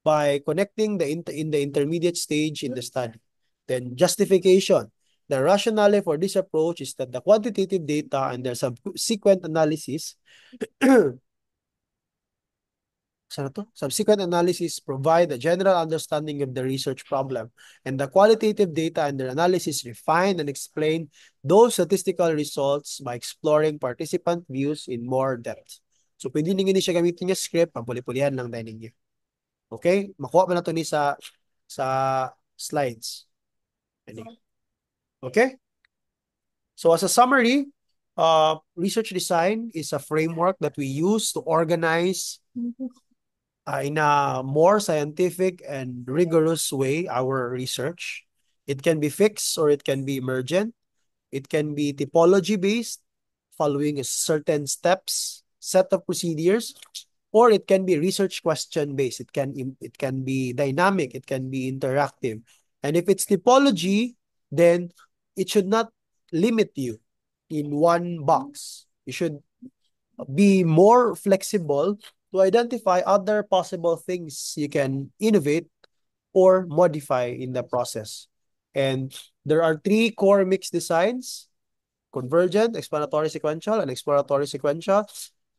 by connecting in the intermediate stage in the study. Then justification. The rationale for this approach is that the quantitative data and their subsequent analysis subsequent analysis provide a general understanding of the research problem, and the qualitative data and their analysis refine and explain those statistical results by exploring participant views in more depth. So pwede ninyo siya gamitin yung script, pagpuli-pulihan lang din ninyo. Okay? Makuha pa na ito ni sa slides. Okay? So as a summary, research design is a framework that we use to organize in a more scientific and rigorous way our research. It can be fixed or it can be emergent. It can be typology based, following a certain set of procedures, or it can be research question based. It can be dynamic, it can be interactive. And if it's typology, then it should not limit you in one box. You should be more flexible to identify other possible things you can innovate or modify in the process. And there are three core mixed designs: convergent, explanatory sequential, and exploratory sequential.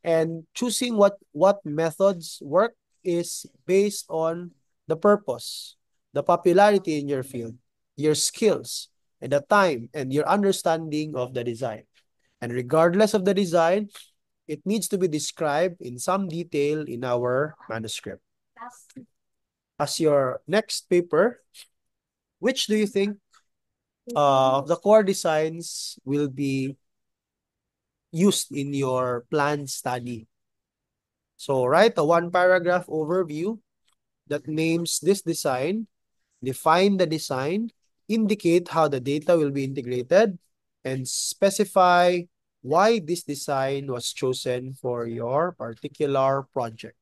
And choosing what methods work is based on the purpose, the popularity in your field, your skills, and the time, and your understanding of the design. And regardless of the design, it needs to be described in some detail in our manuscript. As your next paper, which do you think of the core designs will be used in your planned study? So write a one-paragraph overview that names this design, define the design, indicate how the data will be integrated, and specify why this design was chosen for your particular project.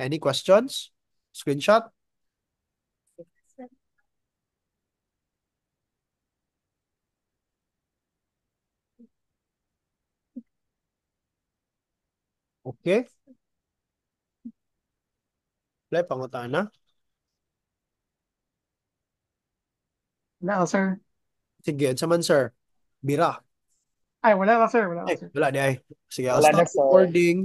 Any questions? Screenshot? Okay. Play, pangutana. Wala, sir. Sige, sa man, sir. Bira. Ay, wala na, sir. Wala na, Ay, sir. wala di ay. Sige, I'll Wala na, stop sir. recording.